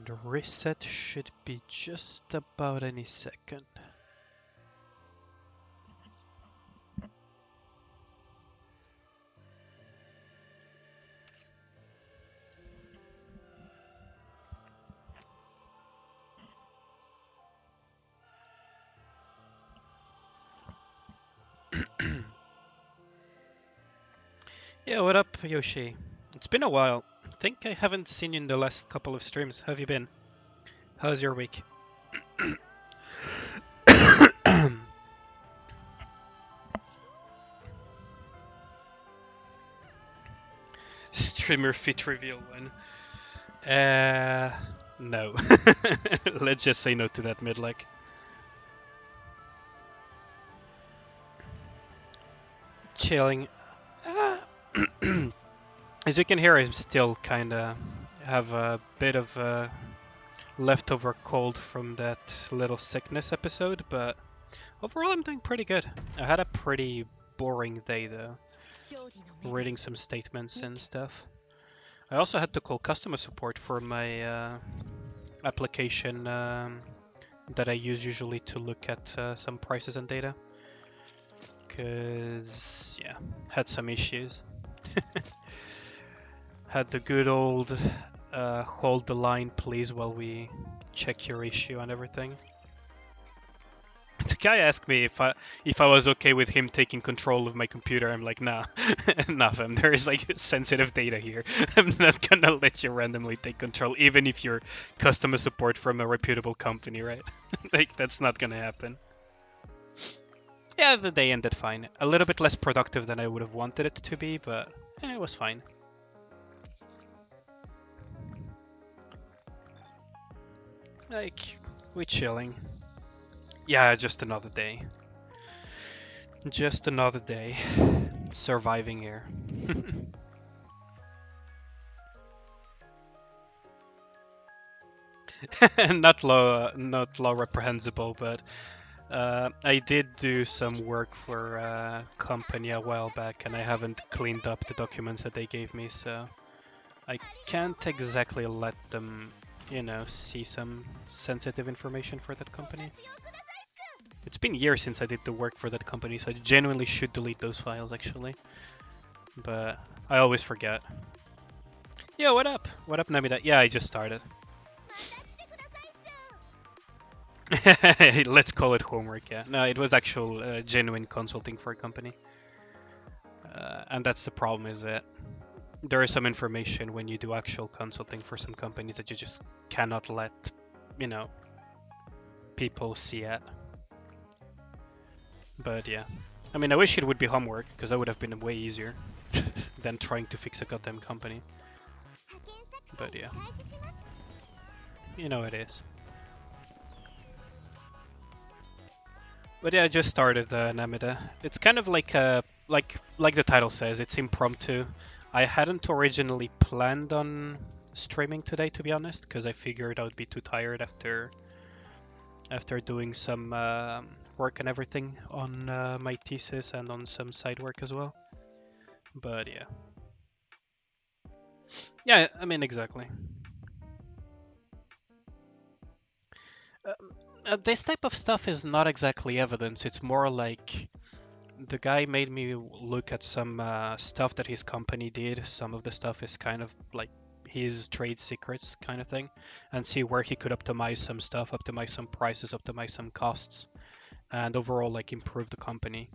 And reset should be just about any second. Yeah, what up, Yoshi? It's been a while. I think I haven't seen you in the last couple of streams. How have you been? How's your week? Streamer fit reveal when? No. Let's just say no to that mid-leg. Chilling. As you can hear, I still kinda have a bit of a leftover cold from that little sickness episode, but overall I'm doing pretty good. I had a pretty boring day though, reading some statements and stuff. I also had to call customer support for my application that I use usually to look at some prices and data. Cause yeah, had some issues. Had the good old hold the line please while we check your issue and everything. The guy asked me if I was okay with him taking control of my computer. I'm like, nah, nah, fam. There is like sensitive data here. I'm not gonna let you randomly take control, even if you're customer support from a reputable company, right? Like that's not gonna happen. Yeah, the day ended fine. A little bit less productive than I would have wanted it to be, but it was fine. Like, we're chilling. Yeah, just another day. Just another day. Surviving here. Not law reprehensible, but I did do some work for a company a while back, and I haven't cleaned up the documents that they gave me, so I can't exactly let them, you know, see some sensitive information for that company. It's been years since I did the work for that company, so I genuinely should delete those files, actually. But I always forget. Yo, what up? What up, Namida? Yeah, I just started. Let's call it homework, yeah. No, it was actual genuine consulting for a company. And that's the problem, is that there is some information when you do actual consulting for some companies that you just cannot let, you know, people see it. But yeah. I mean, I wish it would be homework, because that would have been way easier than trying to fix a goddamn company. But yeah. You know it is. But yeah, I just started Namida. It's kind of like like the title says, it's impromptu. I hadn't originally planned on streaming today, to be honest, because I figured I would be too tired after doing some work and everything on my thesis and on some side work as well. But yeah. Yeah, I mean, exactly. This type of stuff is not exactly evidence. It's more like the guy made me look at some stuff that his company did. Some of the stuff is kind of like his trade secrets kind of thing, and see where he could optimize some stuff, optimize some prices, optimize some costs, and overall like improve the company.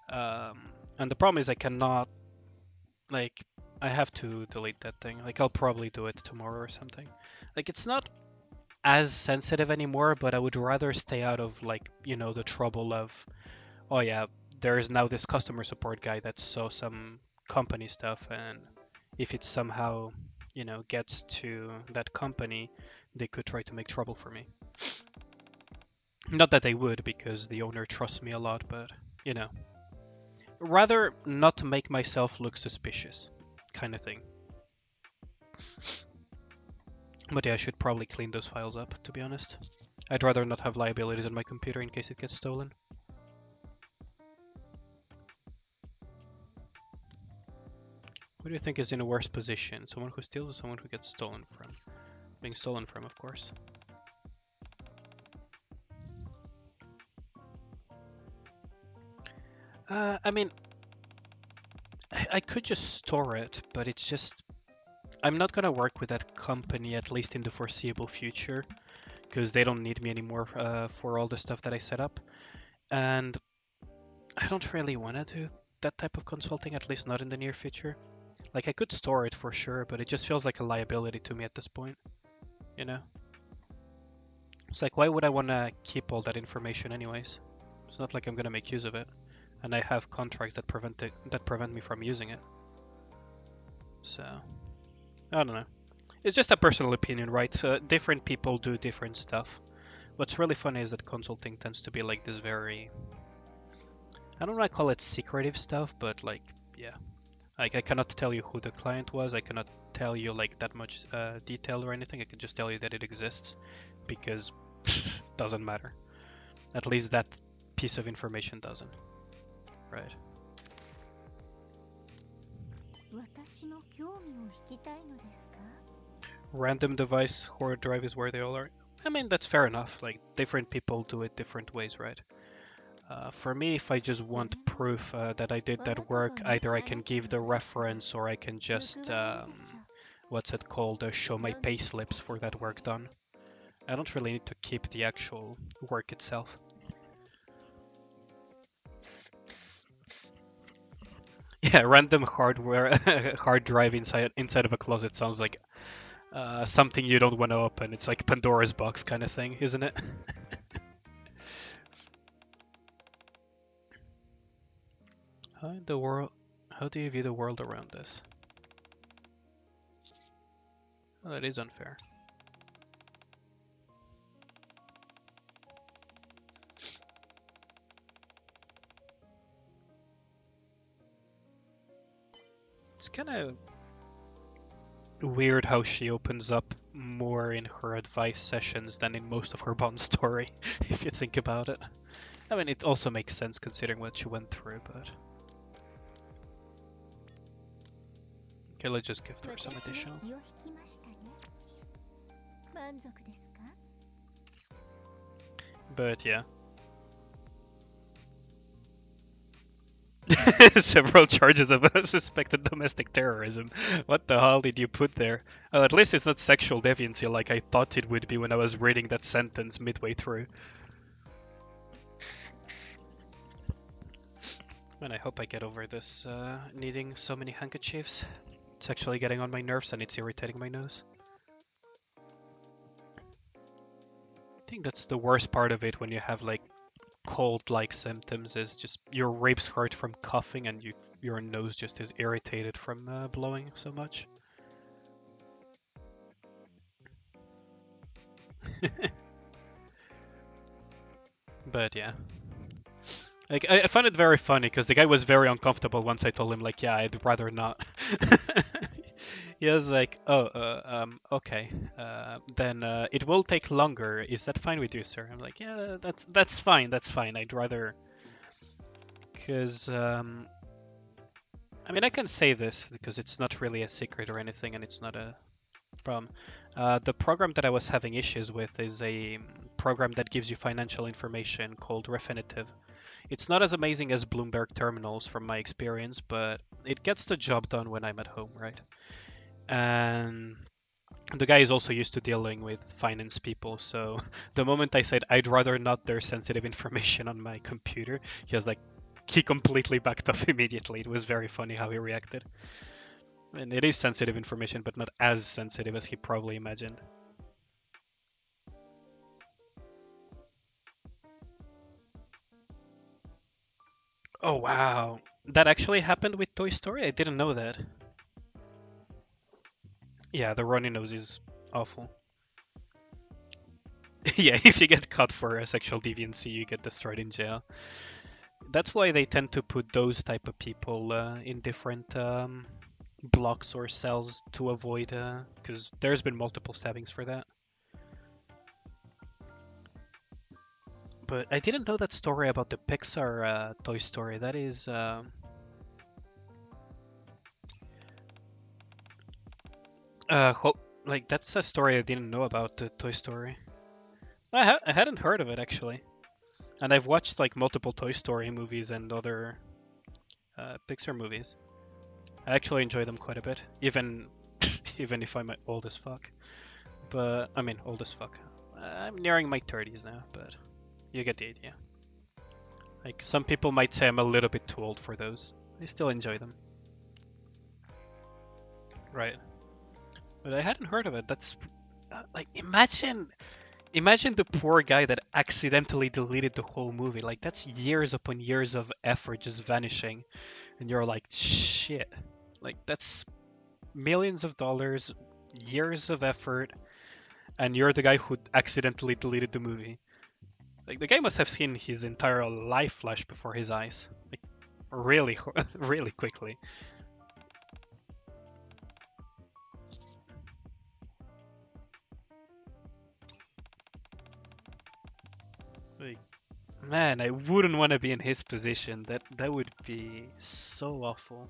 And the problem is I cannot, like, I have to delete that thing. Like, I'll probably do it tomorrow or something. Like, it's not as sensitive anymore, but I would rather stay out of, like, you know, the trouble of, oh yeah, there is now this customer support guy that saw some company stuff, and if it somehow, you know, gets to that company, they could try to make trouble for me. Not that they would, because the owner trusts me a lot, but, you know, rather not to make myself look suspicious, kind of thing. But yeah, I should probably clean those files up, to be honest. I'd rather not have liabilities on my computer in case it gets stolen. Who do you think is in a worse position? Someone who steals or someone who gets stolen from? being stolen from, of course. I mean, I could just store it, but it's just... I'm not gonna work with that company, at least in the foreseeable future, because they don't need me anymore for all the stuff that I set up. And I don't really want to do that type of consulting, at least not in the near future. Like, I could store it for sure, but it just feels like a liability to me at this point, you know? It's like, why would I want to keep all that information anyways? It's not like I'm gonna make use of it, and I have contracts that prevent me from using it. So, I don't know. It's just a personal opinion, right? Different people do different stuff. What's really funny is that consulting tends to be like this very... I don't want to call it secretive stuff, but like, yeah. Like, I cannot tell you who the client was. I cannot tell you like that much detail or anything. I can just tell you that it exists, because it doesn't matter. At least that piece of information doesn't. Right. Random device hard drive is where they all are. I mean, that's fair enough. Like, different people do it different ways, right? For me, if I just want proof that I did that work, either I can give the reference or I can just, what's it called, show my payslips for that work done. I don't really need to keep the actual work itself. Yeah, random hard drive inside of a closet sounds like something you don't want to open. It's like Pandora's box kind of thing, isn't it? How do you view the world around us? Well, that is unfair. It's kind of weird how she opens up more in her advice sessions than in most of her Bond story, if you think about it. I mean, it also makes sense considering what she went through, but... Okay, let's just give her some additional. But yeah. Several charges of suspected domestic terrorism. What the hell did you put there? Oh, at least it's not sexual deviancy like I thought it would be when I was reading that sentence midway through. And I hope I get over this needing so many handkerchiefs. It's actually getting on my nerves and it's irritating my nose. I think that's the worst part of it when you have like cold-like symptoms, is just your ribs hurt from coughing and your nose just is irritated from blowing so much. But yeah. Like, I find it very funny because the guy was very uncomfortable once I told him like, yeah, I'd rather not. He was like, oh, okay, then it will take longer. Is that fine with you, sir? I'm like, yeah, that's fine. That's fine. I'd rather, because I mean, I can say this because it's not really a secret or anything, and it's not a problem. The program that I was having issues with is a program that gives you financial information called Refinitiv. It's not as amazing as Bloomberg terminals from my experience, but it gets the job done when I'm at home, right? And the guy is also used to dealing with finance people, so the moment I said I'd rather not their sensitive information on my computer, he completely backed off immediately. It was very funny how he reacted. And it is sensitive information, but not as sensitive as he probably imagined. Oh wow, that actually happened with Toy Story? I didn't know that. Yeah, the runny nose is awful. Yeah, if you get caught for a sexual deviancy, you get destroyed in jail. That's why they tend to put those type of people in different blocks or cells to avoid, because there's been multiple stabbings for that. But I didn't know that story about the Pixar Toy Story. That is... Like, that's a story I didn't know about, the Toy Story. I hadn't heard of it actually, and I've watched like multiple Toy Story movies and other Pixar movies. I actually enjoy them quite a bit, even even if I'm old as fuck. But I mean, old as fuck. I'm nearing my 30s now, but you get the idea. Like, some people might say I'm a little bit too old for those. I still enjoy them. Right. But I hadn't heard of it. That's like, imagine the poor guy that accidentally deleted the whole movie. Like, that's years upon years of effort just vanishing, and you're like, shit. Like, that's millions of dollars, years of effort, and you're the guy who accidentally deleted the movie. Like, the guy must have seen his entire life flash before his eyes, like, really, really quickly. Like, man, I wouldn't want to be in his position. That would be so awful.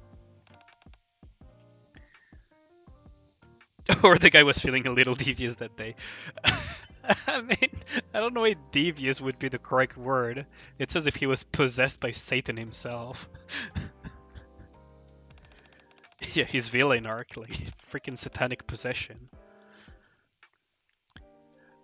Or the guy was feeling a little devious that day. I mean, I don't know if devious would be the correct word. It's as if he was possessed by Satan himself. Yeah, his villain arc, like freaking satanic possession.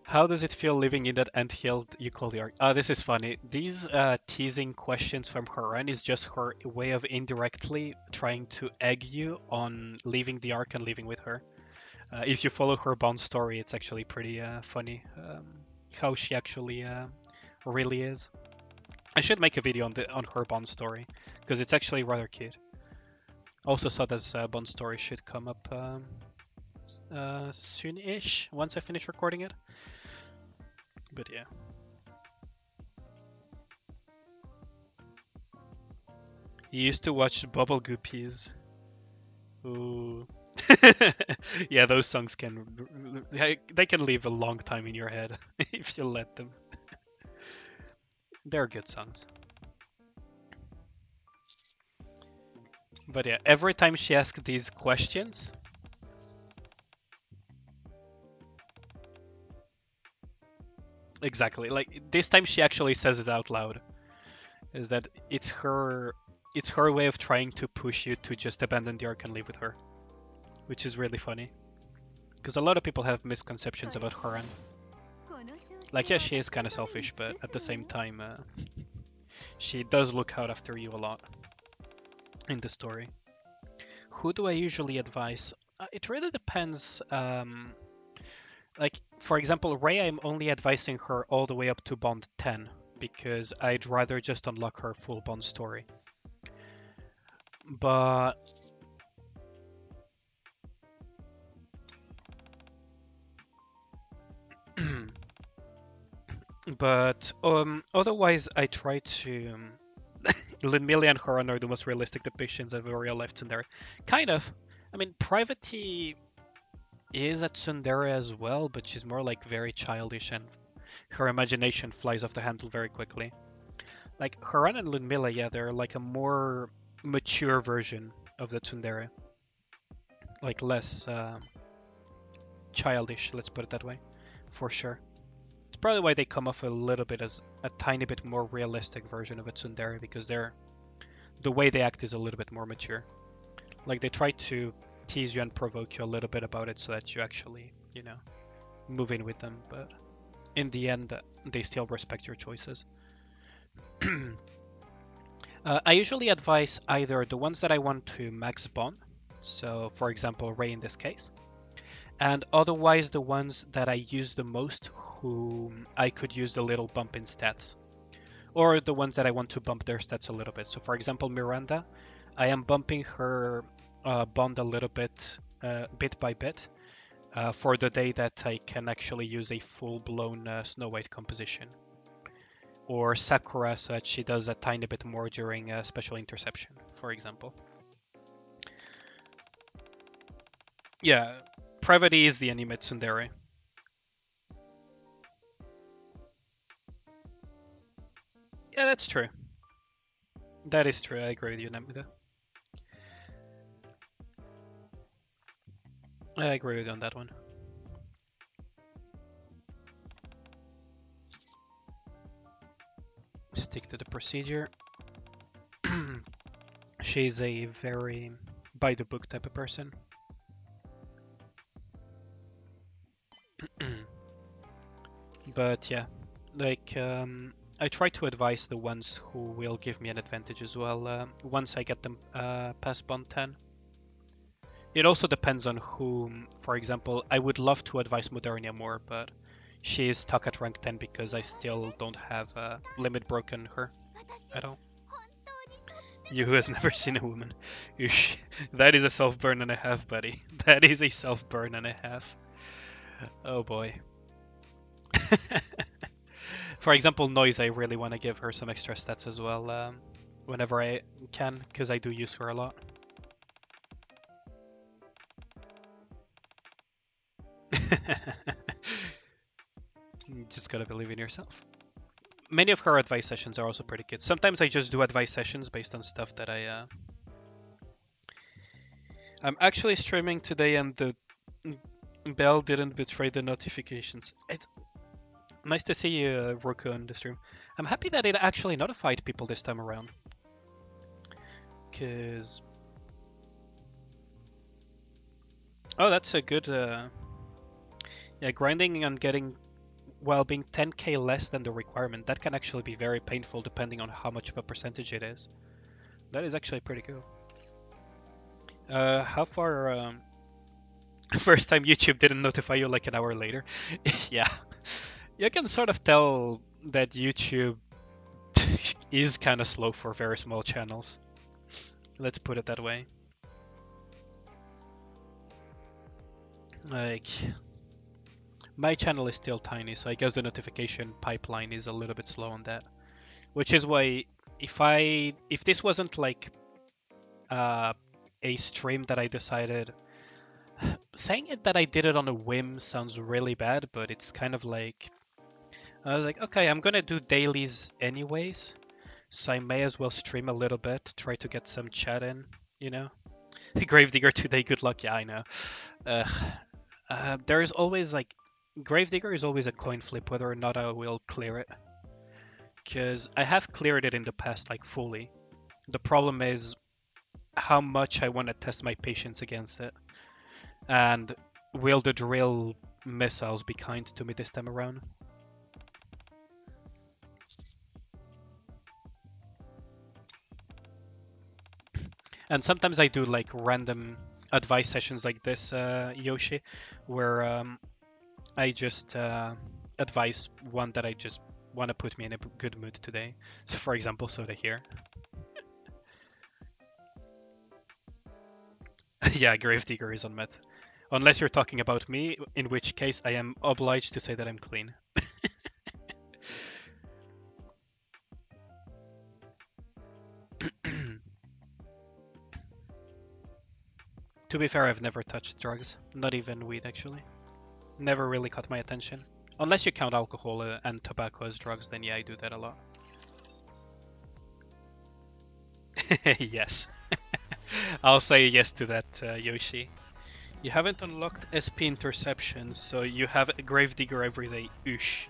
How does it feel living in that anthill you call the ark? Oh, this is funny. These teasing questions from Haran is just her way of indirectly trying to egg you on leaving the ark and living with her. If you follow her Bond story, it's actually pretty funny how she actually really is. I should make a video on her Bond story because it's actually rather cute. Also saw this Bond story should come up soon-ish once I finish recording it. But yeah. You used to watch Bubble Goopies. Ooh. Yeah, those songs they can leave a long time in your head if you let them. They're good songs. But yeah, every time she asks these questions, exactly. Like, this time she actually says it out loud. Is that it's her way of trying to push you to just abandon the ark and live with her, which is really funny. Because a lot of people have misconceptions about Haran. Like, yeah, she is kind of selfish, but at the same time, she does look out after you a lot in the story. Who do I usually advise? It really depends. Like, for example, Rey, I'm only advising her all the way up to Bond 10 because I'd rather just unlock her full Bond story. But otherwise, I try to. Linmilli and Horan are the most realistic depictions of a real life tsundere. Kind of. I mean, Private is a tsundere as well, but she's more like very childish and her imagination flies off the handle very quickly. Like, Haran and Lunmila, yeah, they're like a more mature version of the tsundere. Like, less childish, let's put it that way, for sure. It's probably why they come off a little bit as a tiny bit more realistic version of a tsundere, because the way they act is a little bit more mature. Like, they try to tease you and provoke you a little bit about it so that you actually, move in with them, but in the end, they still respect your choices. I usually advise either the ones that I want to max bond, so for example, Rey in this case, and otherwise the ones that I use the most who I could use a little bump in stats, or the ones that I want to bump their stats a little bit. So for example, Miranda, I am bumping her bond a little bit, bit by bit, for the day that I can actually use a full-blown Snow White composition. Or Sakura, so that she does a tiny bit more during a special interception, for example. Yeah, Private is the anime tsundere. Yeah, that's true. That is true, I agree with you, Namida. I agree with you on that one. stick to the procedure. She's a very by the book type of person. But yeah, like I try to advise the ones who will give me an advantage as well once I get them past bond 10. It also depends on whom. For example, I would love to advise Modernia more, but she is stuck at rank 10 because I still don't have limit broken her at all. You who has never seen a woman. That is a self-burn and a half, buddy. That is a self-burn and a half. Oh boy. For example, Noise, I really want to give her some extra stats as well whenever I can, because I do use her a lot. You just gotta believe in yourself. Many of her advice sessions are also pretty good. Sometimes I just do advice sessions based on stuff that I'm actually streaming today and the bell didn't betray the notifications. It's nice to see you, Roku, on the stream. I'm happy that it actually notified people this time around. Cause... Oh, that's a good... Yeah, grinding and getting... While being 10k less than the requirement, that can actually be very painful depending on how much of a percentage it is. That is actually pretty cool. How far... First time YouTube didn't notify you like an hour later. Yeah. You can sort of tell that YouTube is kind of slow for very small channels. Let's put it that way. Like... My channel is still tiny, so I guess the notification pipeline is a little bit slow on that. Which is why if this wasn't like a stream that I decided... Saying it that I did it on a whim sounds really bad, but it's kind of like... I was like, okay, I'm gonna do dailies anyways, so I may as well stream a little bit, try to get some chat in, you know? Gravedigger today, good luck, yeah, I know. There's always like... Gravedigger is always a coin flip whether or not I will clear it. Because I have cleared it in the past, like, fully. The problem is how much I want to test my patience against it. And will the drill missiles be kind to me this time around? And sometimes I do, like, random advice sessions like this, Yoshi, where... I just advise one that I just want to put me in a good mood today. So for example, soda here. Yeah, Gravedigger is on meth. Unless you're talking about me, in which case I am obliged to say that I'm clean. To be fair, I've never touched drugs. Not even weed, actually. Never really caught my attention. Unless you count alcohol and tobacco as drugs, then yeah, I do that a lot. Yes. I'll say yes to that, Yoshi. You haven't unlocked SP interception, so you have a Gravedigger every day. Oosh.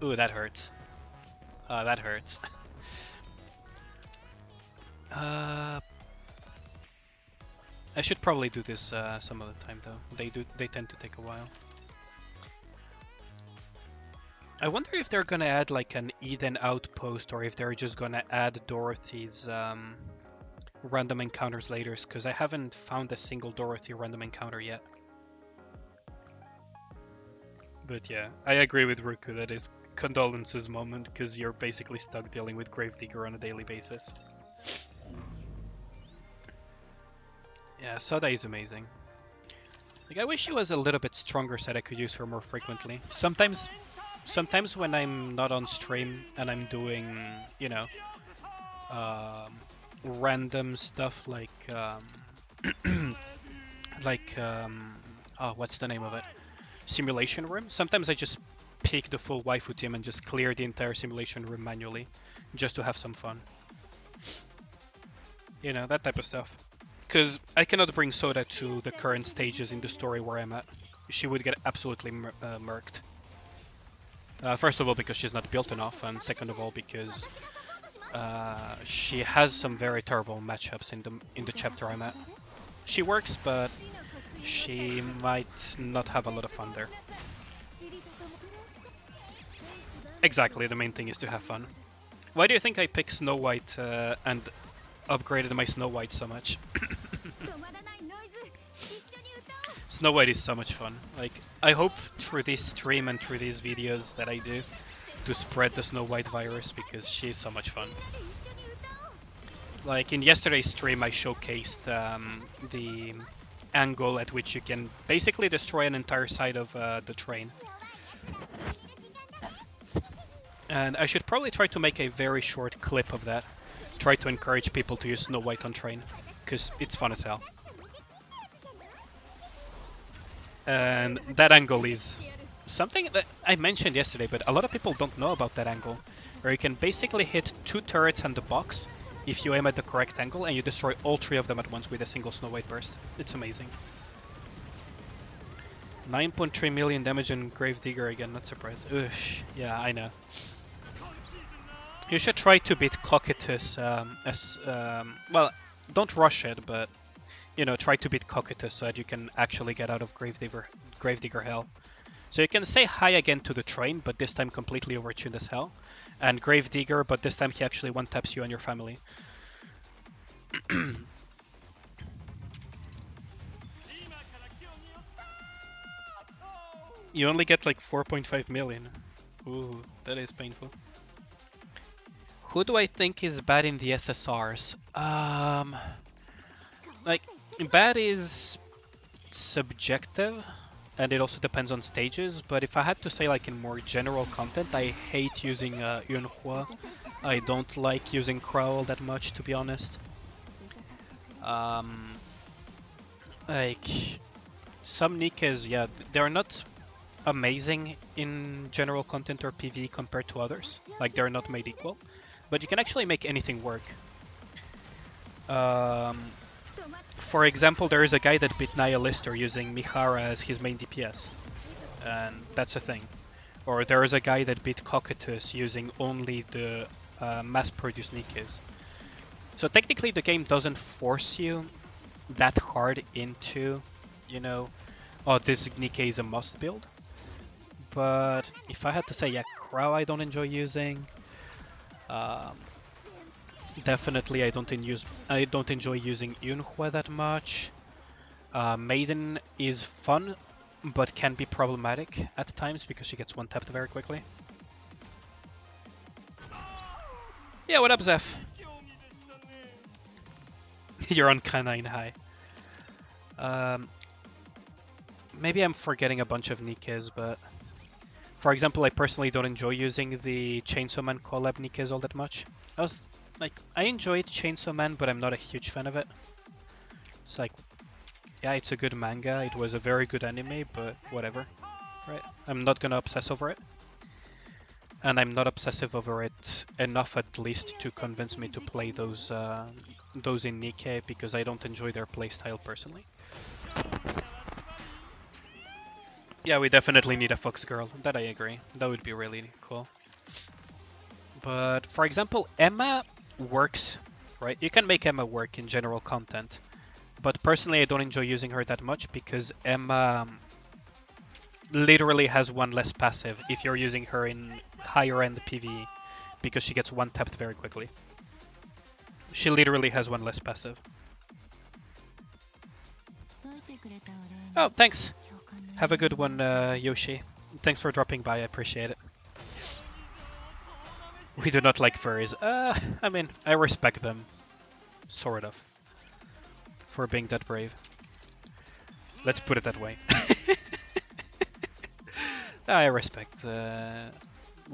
Ooh, that hurts. That hurts. I should probably do this some other time though. They tend to take a while. I wonder if they're gonna add like an Eden outpost or if they're just gonna add Dorothy's random encounters later, because I haven't found a single Dorothy random encounter yet. But yeah, I agree with Ruku that is condolences moment, because you're basically stuck dealing with Gravedigger on a daily basis. Yeah, Soda is amazing. Like, I wish she was a little bit stronger so that I could use her more frequently. Sometimes when I'm not on stream and I'm doing, you know, random stuff like, oh, what's the name of it? Simulation room. Sometimes I just pick the full waifu team and just clear the entire simulation room manually, just to have some fun. You know, that type of stuff. Because I cannot bring Soda to the current stages in the story where I'm at. She would get absolutely murked. First of all, because she's not built enough, and second of all, because she has some very terrible matchups in the chapter I'm at. She works, but she might not have a lot of fun there. Exactly, the main thing is to have fun. Why do you think I picked Snow White and upgraded my Snow White so much? Snow White is so much fun. Like, I hope through this stream and through these videos that I do to spread the Snow White virus, because she's so much fun. Like in yesterday's stream, I showcased the angle at which you can basically destroy an entire side of the train. And I should probably try to make a very short clip of that. Try to encourage people to use Snow White on train, because it's fun as hell. And that angle is something that I mentioned yesterday, but a lot of people don't know about that angle, where you can basically hit 2 turrets and the box if you aim at the correct angle, and you destroy all 3 of them at once with a single Snow White burst. It's amazing. 9.3 million damage in Gravedigger again, not surprised. Ugh, yeah, I know. You should try to beat Cocytus well, don't rush it, but you know, try to beat Cocytus so that you can actually get out of Gravedigger hell. So you can say hi again to the train, but this time completely overtuned as hell. And Gravedigger, but this time he actually one-taps you and your family. You only get like 4.5 million. Ooh, that is painful. Who do I think is bad in the SSRs? Like, bad is subjective, and it also depends on stages, but if I had to say like in more general content, I hate using Yunhua. I don't like using Crowl that much, to be honest. Like, some Nikkes, yeah, they're not amazing in general content or PvE compared to others. Like, they're not made equal. But you can actually make anything work. For example, there is a guy that beat Nihilister using Mihara as his main DPS. And that's a thing. Or there is a guy that beat Cocytus using only the mass-produced Nikkes. So technically the game doesn't force you that hard into, you know, oh, this Nikke is a must build. But if I had to say, yeah, Crow I don't enjoy using. Definitely I don't enjoy using Yunhua that much. Maiden is fun, but can be problematic at times because she gets one-tapped very quickly. Yeah, what up, Zeph? You're on Canine High. Maybe I'm forgetting a bunch of Nikkes, but for example, I personally don't enjoy using the Chainsaw Man collab Nikkes all that much. I enjoyed Chainsaw Man, but I'm not a huge fan of it. It's like, yeah, it's a good manga, it was a very good anime, but whatever, right? I'm not gonna obsess over it. And I'm not obsessive over it enough, at least, to convince me to play those in Nikke, because I don't enjoy their playstyle personally. Yeah, we definitely need a Fox Girl, that I agree. That would be really cool. But, for example, Emma works, right? You can make Emma work in general content. But personally, I don't enjoy using her that much because Emma literally has one less passive if you're using her in higher end PvE, because she gets one-tapped very quickly. She literally has one less passive. Oh, thanks. Have a good one, Yoshi. Thanks for dropping by, I appreciate it. We do not like furries. I mean, I respect them. Sort of. For being that brave. Let's put it that way. I respect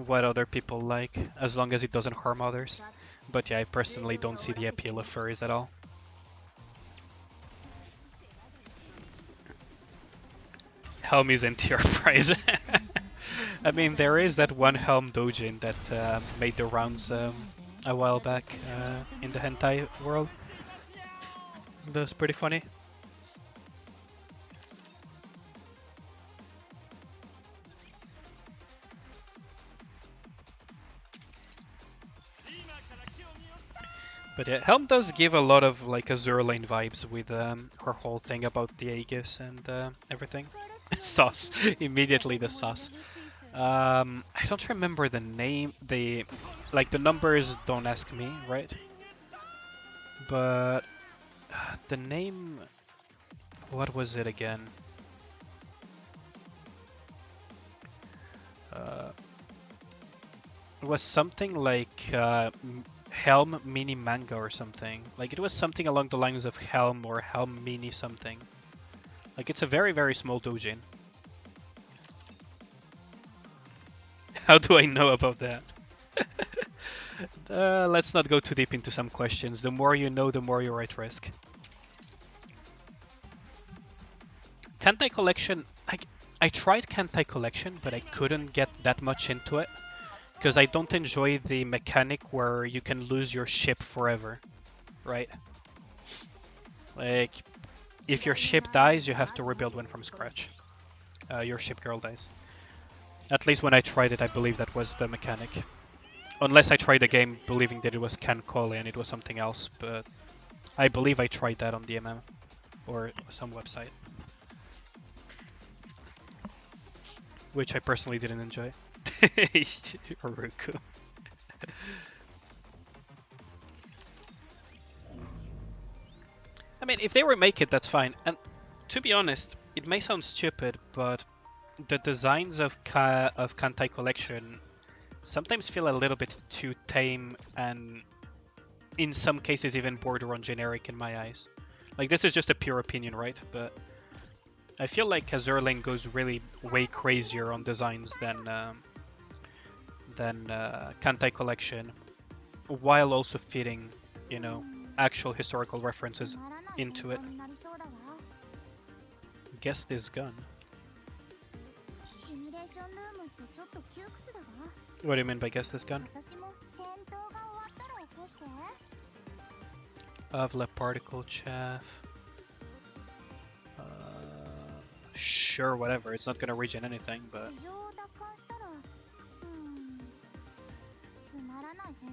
what other people like, as long as it doesn't harm others. But yeah, I personally don't see the appeal of furries at all. Helm is anti-Enterprise. I mean, there is that one Helm doujin that made the rounds a while back in the hentai world. That was pretty funny. But yeah, Helm does give a lot of like Azure Lane vibes with her whole thing about the Aegis and everything. Sauce. Immediately the sauce. I don't remember the name. The numbers don't ask me, right? But the name, what was it again? It was something like Helm Mini Manga or something. Like it was something along the lines of Helm or Helm Mini something. Like it's a very, very small doujin. How do I know about that? Let's not go too deep into some questions. The more you know, the more you're at risk. Kantai Collection, I tried Kantai Collection, but I couldn't get that much into it. Because I don't enjoy the mechanic where you can lose your ship forever, right? Like, if your ship dies, you have to rebuild one from scratch. Your ship girl dies. At least when I tried it, I believe that was the mechanic. Unless I tried the game believing that it was Kankole and it was something else, but I believe I tried that on the MM or some website. Which I personally didn't enjoy. Ruku. I mean, if they remake it, that's fine. And to be honest, it may sound stupid, but the designs of Kantai Collection sometimes feel a little bit too tame and in some cases even border on generic in my eyes. Like, this is just a pure opinion, right? But I feel like Azure Lane goes really way crazier on designs than Kantai Collection, while also fitting, you know, actual historical references into it. Guess this gun. What do you mean by guess this gun? Avla particle chaff. Sure, whatever. It's not gonna regen anything, but.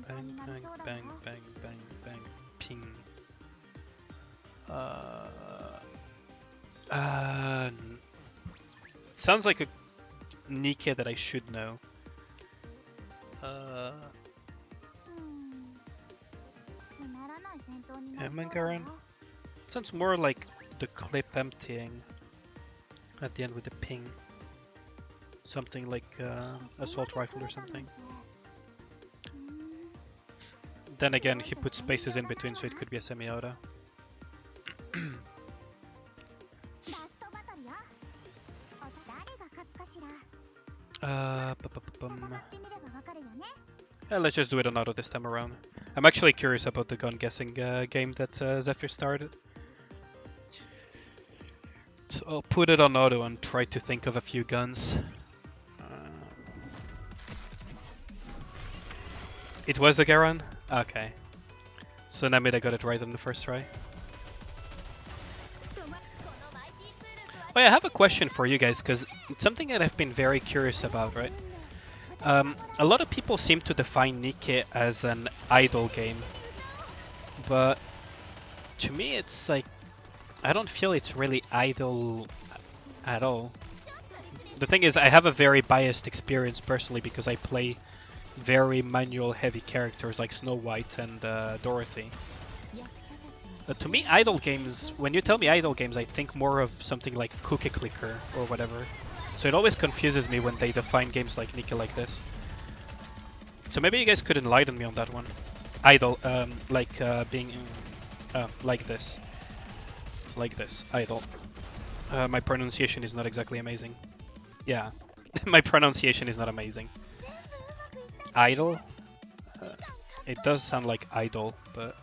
Bang, bang, bang, bang, bang, bang, ping. Sounds like a Nikke that I should know. Emangaran? Sounds more like the clip emptying at the end with the ping. Something like assault rifle or something. Then again, he put spaces in between, so it could be a semi-auto. Yeah, let's just do it on auto this time around. I'm actually curious about the gun guessing game that Zephyr started. So I'll put it on auto and try to think of a few guns. It was the Garan? Okay. So Namida got it right on the first try. Oh yeah, I have a question for you guys, because it's something that I've been very curious about, right? A lot of people seem to define Nikke as an idle game, but to me it's like, I don't feel it's really idle at all. The thing is, I have a very biased experience personally because I play very manual heavy characters like Snow White and Dorothy. But to me, idle games, when you tell me idle games, I think more of something like Cookie Clicker or whatever. So it always confuses me when they define games like Nikke like this. So maybe you guys could enlighten me on that one. Idle, being like this. Like this, idle. My pronunciation is not exactly amazing. Yeah, my pronunciation is not amazing. Idle? It does sound like idle, but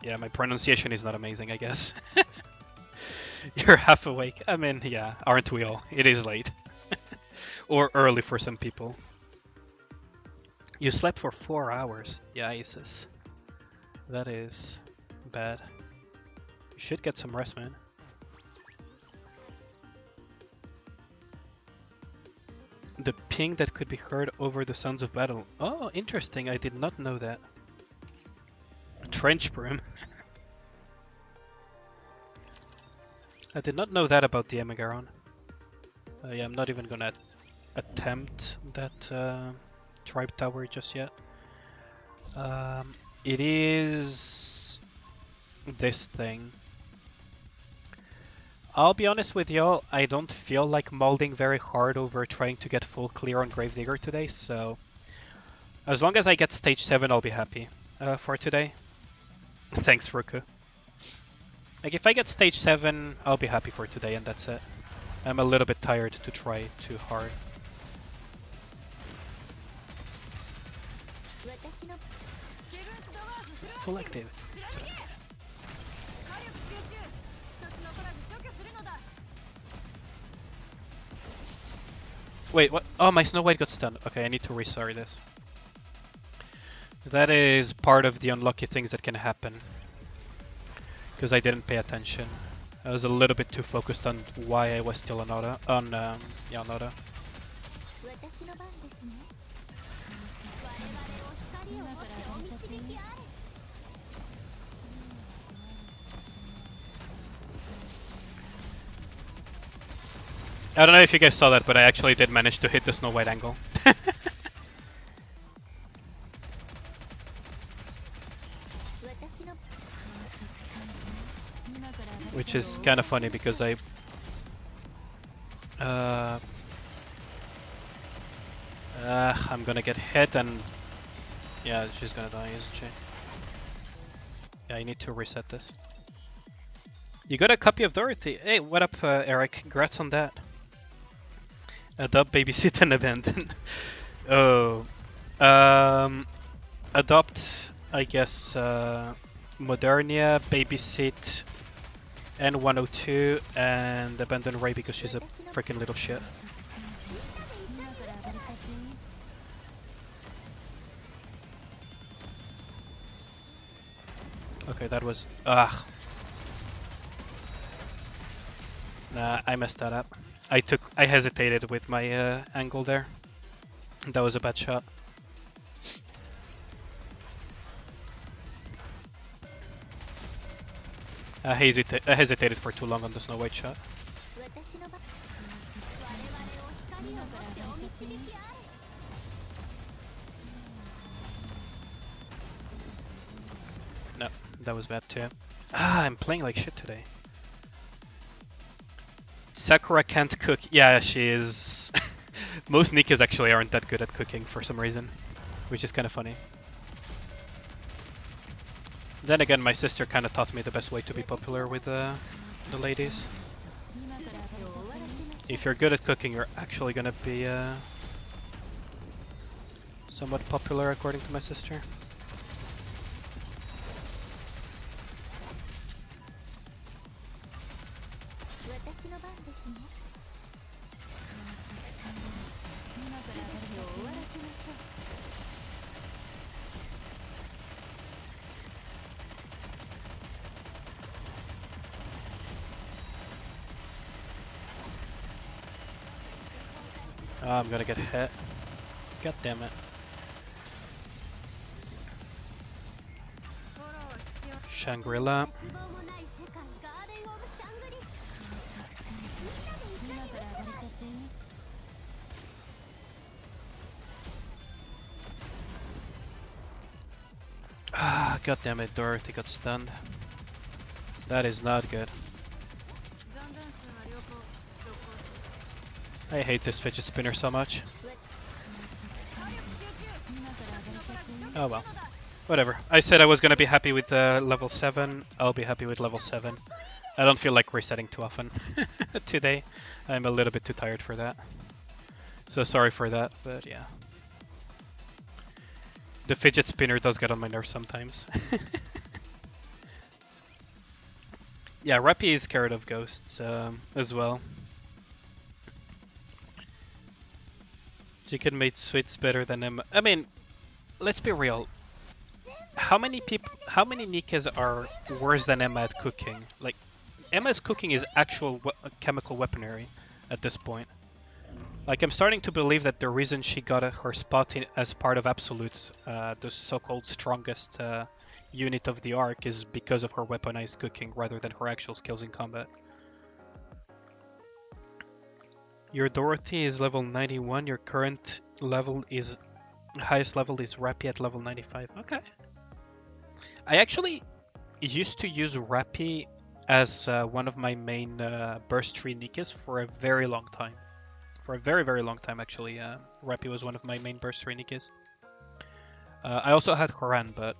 yeah, my pronunciation is not amazing, I guess. You're half awake. I mean, yeah, aren't we all? It is late. Or early for some people. You slept for 4 hours. Yeah, Isis. That is bad. You should get some rest, man. The ping that could be heard over the sounds of battle. Oh, interesting. I did not know that. French broom. I did not know that about the Emigaron. Yeah, I'm not even gonna attempt that tribe tower just yet. It is this thing. I'll be honest with y'all, I don't feel like molding very hard over trying to get full clear on Gravedigger today, so as long as I get stage 7, I'll be happy for today. Thanks, Ruku. Like, if I get stage 7, I'll be happy for today, and that's it. I'm a little bit tired to try too hard. Full active. Wait, what? Oh, my Snow White got stunned. Okay, I need to restart this. That is part of the unlucky things that can happen. Because I didn't pay attention. I was a little bit too focused on why I was still on Oda. Yeah, on Oda. I don't know if you guys saw that, but I actually did manage to hit the Snow White angle. Which is kind of funny because I'm gonna get hit and yeah, she's gonna die, isn't she? Yeah, I need to reset this. You got a copy of Dorothy. Hey, what up, Eric? Congrats on that. Adopt, babysit, and abandon. Oh. Adopt, I guess, Modernia, babysit, N102, and abandon Ray because she's a freaking little shit. Okay, that was... Nah, I messed that up. I hesitated with my angle there. That was a bad shot. I hesitated for too long on the Snow White shot. No, that was bad too. I'm playing like shit today. Sakura can't cook. Yeah, she is. Most Nikkes actually aren't that good at cooking for some reason, which is kind of funny. Then again, my sister kind of taught me the best way to be popular with the ladies. If you're good at cooking, you're actually gonna be somewhat popular, according to my sister. Oh, I'm gonna get hit. God damn it. Shangri-La. Ah, god damn it, Dorothy got stunned. That is not good. I hate this fidget spinner so much. Oh well. Whatever. I said I was gonna be happy with level 7. I'll be happy with level 7. I don't feel like resetting too often today. I'm a little bit too tired for that. So sorry for that, but yeah. The fidget spinner does get on my nerves sometimes. Yeah, Rappy is scared of ghosts as well. Chicken made sweets better than Emma. I mean, let's be real. How many Nikkes are worse than Emma at cooking? Like, Emma's cooking is actual chemical weaponry at this point. Like, I'm starting to believe that the reason she got her spot as part of Absolute, the so-called strongest unit of the arc, is because of her weaponized cooking rather than her actual skills in combat. Your Dorothy is level 91. Your current level is highest level is Rappy at level 95. Okay. I actually used to use Rappy as one of my main burst tree Nikkes for a very long time. For a very, very long time, actually. Rappy was one of my main burst tree Nikkes. I also had Horan, but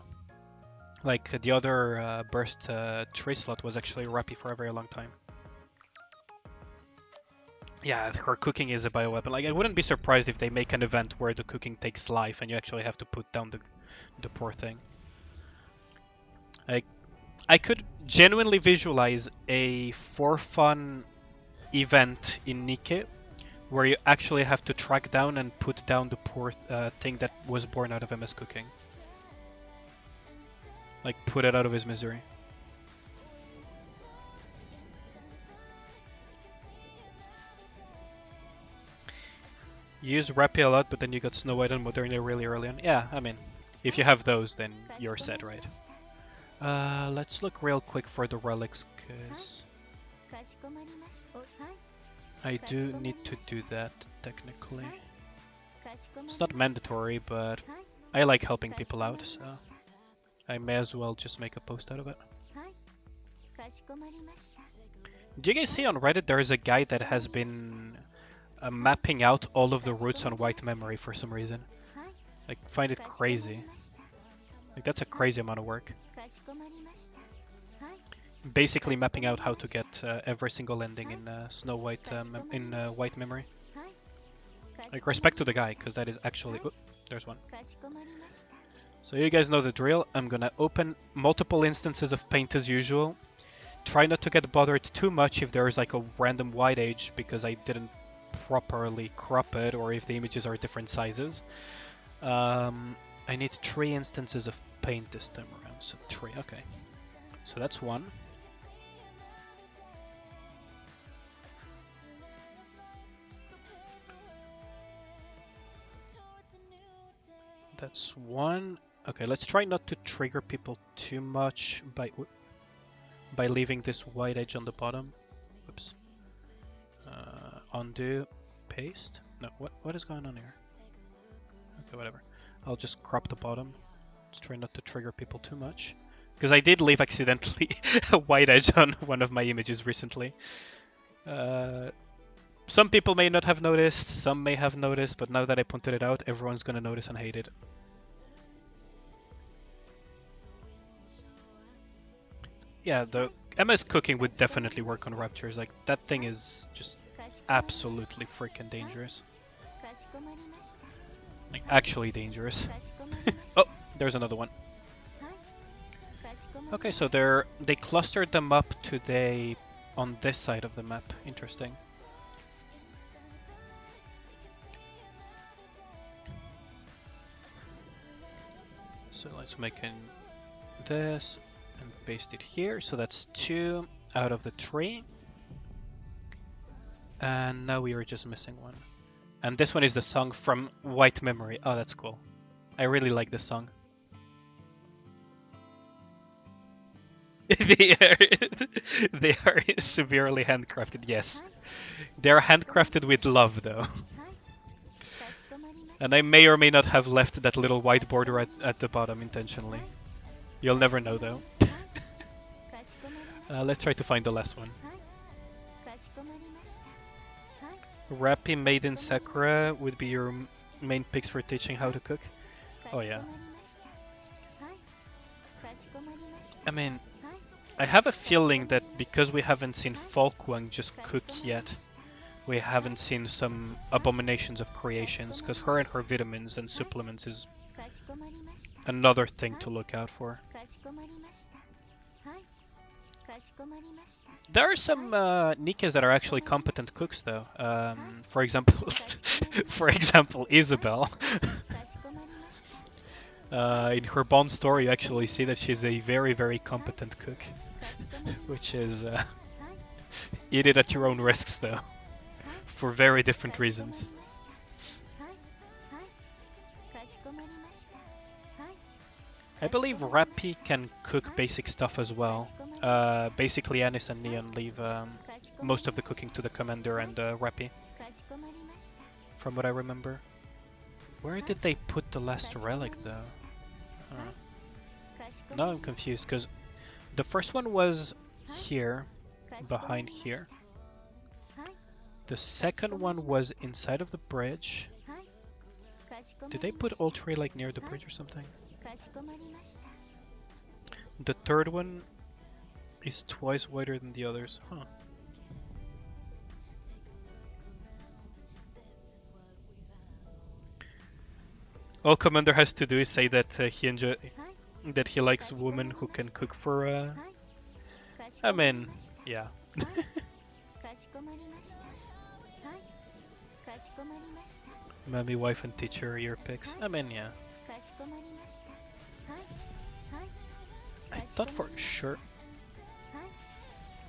like the other burst tree slot was actually Rappy for a very long time. Yeah, her cooking is a bioweapon. Like, I wouldn't be surprised if they make an event where the cooking takes life and you actually have to put down the poor thing. Like, I could genuinely visualize a for fun event in Nikke where you actually have to track down and put down the poor thing that was born out of MS cooking. Like, put it out of his misery. You use Rappy a lot, but then you got Snow White and Moderna really early on. Yeah, I mean, if you have those, then you're set, right? Let's look real quick for the relics, because I do need to do that, technically. It's not mandatory, but I like helping people out, so I may as well just make a post out of it. Do you guys see on Reddit there is a guy that has been mapping out all of the routes on white memory for some reason? Like, find it crazy. Like, that's a crazy amount of work. Basically mapping out how to get every single ending in Snow White in white memory. Like, respect to the guy, because that is actually... Oh, there's one. So you guys know the drill. I'm gonna open multiple instances of paint as usual. Try not to get bothered too much if there's like a random white edge because I didn't properly crop it, or if the images are different sizes. I need 3 instances of paint this time around, so 3, okay. So that's 1. That's 1. Okay, let's try not to trigger people too much by leaving this white edge on the bottom. Whoops. Undo, paste. No, what is going on here? Okay, whatever. I'll just crop the bottom. Let's try not to trigger people too much. Because I did leave accidentally a white edge on one of my images recently. Some people may not have noticed, some may have noticed, but now that I pointed it out, everyone's gonna notice and hate it. Yeah, the MS cooking would definitely work on raptures. Like, that thing is just absolutely freaking dangerous. Like, actually dangerous. Oh, there's another one. Okay, so they clustered them up today on this side of the map. Interesting. So let's make this and paste it here. So that's 2 out of the 3. And now we are just missing 1. And this one is the song from White Memory. Oh, that's cool. I really like this song. they are severely handcrafted, yes. They are handcrafted with love, though. And I may or may not have left that little white border at the bottom intentionally. You'll never know, though. Let's try to find the last one. Rappy Maiden Sakura would be your main picks for teaching how to cook. Oh yeah. I mean, I have a feeling that because we haven't seen Folkwang just cook yet, we haven't seen some abominations of creations, because her and her vitamins and supplements is another thing to look out for. There are some Nikkes that are actually competent cooks, though. For example, Isabel. In her Bond story, you actually see that she's a very, very competent cook, which is eat it at your own risks, though, for very different reasons. I believe Rappy can cook basic stuff as well. Basically, Anis and Neon leave most of the cooking to the commander and Rappy, from what I remember. Where did they put the last relic, though? Now I'm confused, because the first one was here, behind here. The second one was inside of the bridge. Did they put all three like near the bridge or something? The third one is twice wider than the others. Huh. All Commander has to do is say that he likes women who can cook for. I mean, yeah. Mommy, wife, and teacher, your picks. I mean, yeah. I thought for sure.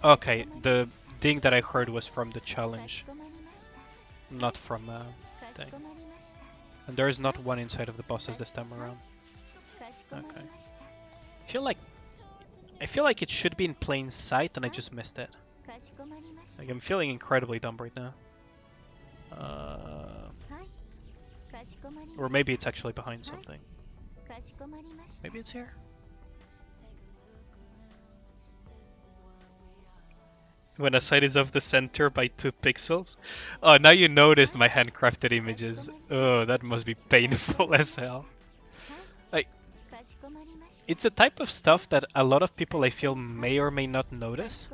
Okay, the ding that I heard was from the challenge, not from thing. And there is not one inside of the bosses this time around. Okay. I feel like it should be in plain sight, and I just missed it. Like, I'm feeling incredibly dumb right now. Or maybe it's actually behind something. Maybe it's here? When a side is off the center by 2 pixels? Oh, now you noticed my handcrafted images. Oh, that must be painful as hell. Like, it's a type of stuff that a lot of people, I feel, may or may not notice.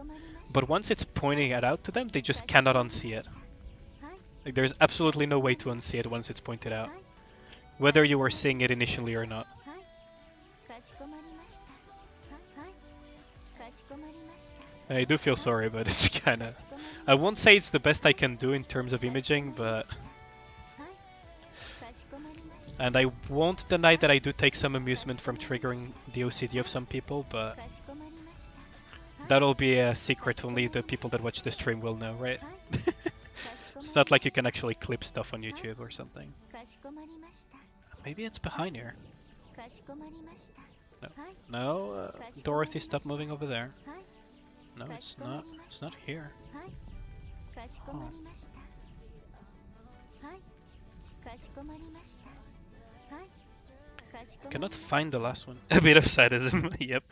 But once it's pointing it out to them, they just cannot unsee it. Like, there's absolutely no way to unsee it once it's pointed out, whether you were seeing it initially or not. I do feel sorry, but it's kinda... I won't say it's the best I can do in terms of imaging, but... And I won't deny that I do take some amusement from triggering the OCD of some people, but... That'll be a secret only the people that watch the stream will know, right? It's not like you can actually clip stuff on YouTube or something. Maybe it's behind here. No, Dorothy, stop moving over there. No, it's not. It's not here. Huh. Cannot find the last one. A bit of sadism, yep.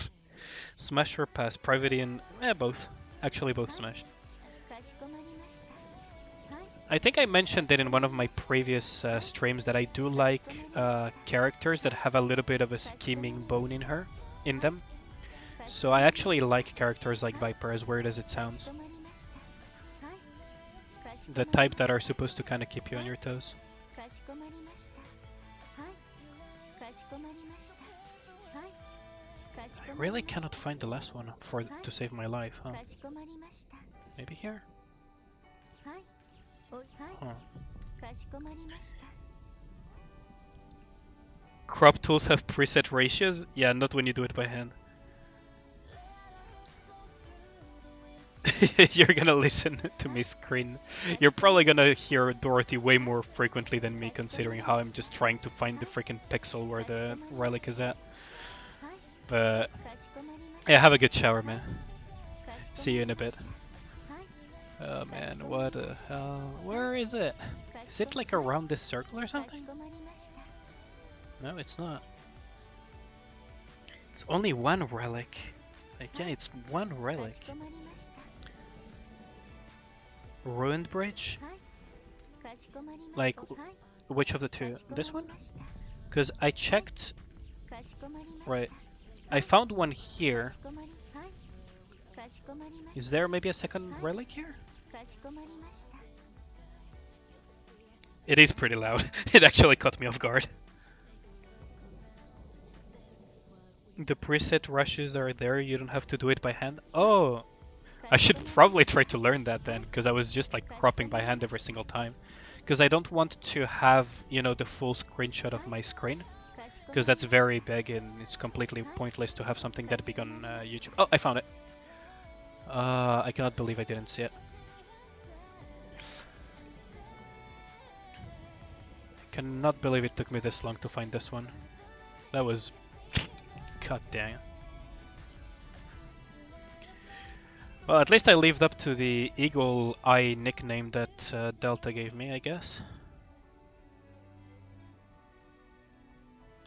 Smash or pass? Private and... both. Actually, both smash. I think I mentioned it in one of my previous streams that I do like characters that have a little bit of a scheming bone in them. So I actually like characters like Viper, as weird as it sounds. The type that are supposed to kind of keep you on your toes. I really cannot find the last one to save my life, huh? Maybe here? Huh. Crop tools have preset ratios? Yeah, not when you do it by hand. You're gonna listen to me scream. You're probably gonna hear Dorothy way more frequently than me, considering how I'm just trying to find the freaking pixel where the relic is at. But yeah, have a good shower, man. See you in a bit. Oh man, what the hell? Where is it? Is it like around this circle or something? No, it's not. It's only one relic. Like, yeah, it's one relic. Ruined bridge? Like, which of the two? This one? Because I checked... Right. I found one here. Is there maybe a second relic here? It is pretty loud. It actually caught me off guard. The preset rushes are there, you don't have to do it by hand. Oh! I should probably try to learn that then, because I was just like cropping by hand every single time. Because I don't want to have, you know, the full screenshot of my screen. Because that's very big and it's completely pointless to have something that big on YouTube. Oh, I found it! I cannot believe I didn't see it. I cannot believe it took me this long to find this one. That was God damn. Well, at least I lived up to the Eagle Eye nickname that Delta gave me, I guess.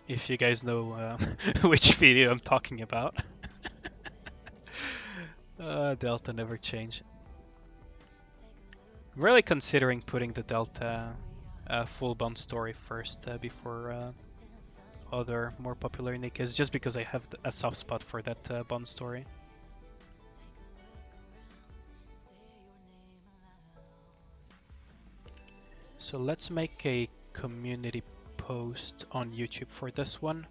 If you guys know which video I'm talking about. Delta never changed. I'm really considering putting the Delta full Bond story first before other more popular Nikkes, just because I have a soft spot for that Bond story. So let's make a community post on YouTube for this one.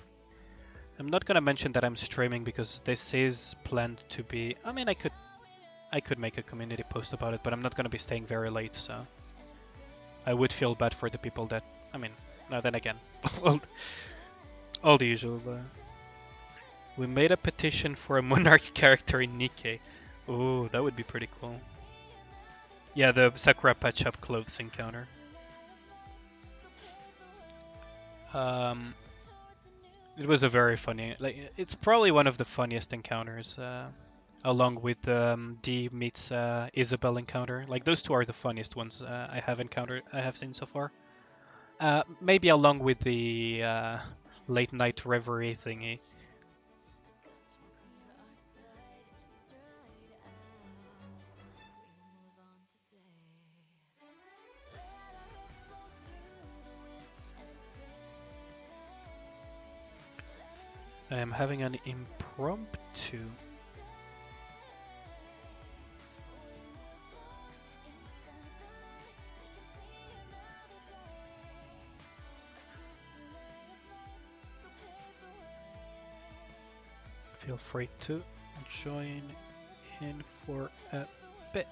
I'm not gonna mention that I'm streaming because this is planned to be. I mean, I could make a community post about it, but I'm not gonna be staying very late, so I would feel bad for the people that. I mean, no. Then again, all the usual. We made a petition for a monarch character in Nikke. Oh, that would be pretty cool. Yeah, the Sakura Patch Up clothes encounter. It was a very funny. Like, it's probably one of the funniest encounters, along with the D meets Isabel encounter. Like, those two are the funniest ones I have seen so far. Maybe along with the late night reverie thingy. I am having an impromptu. Feel free to join in for a bit.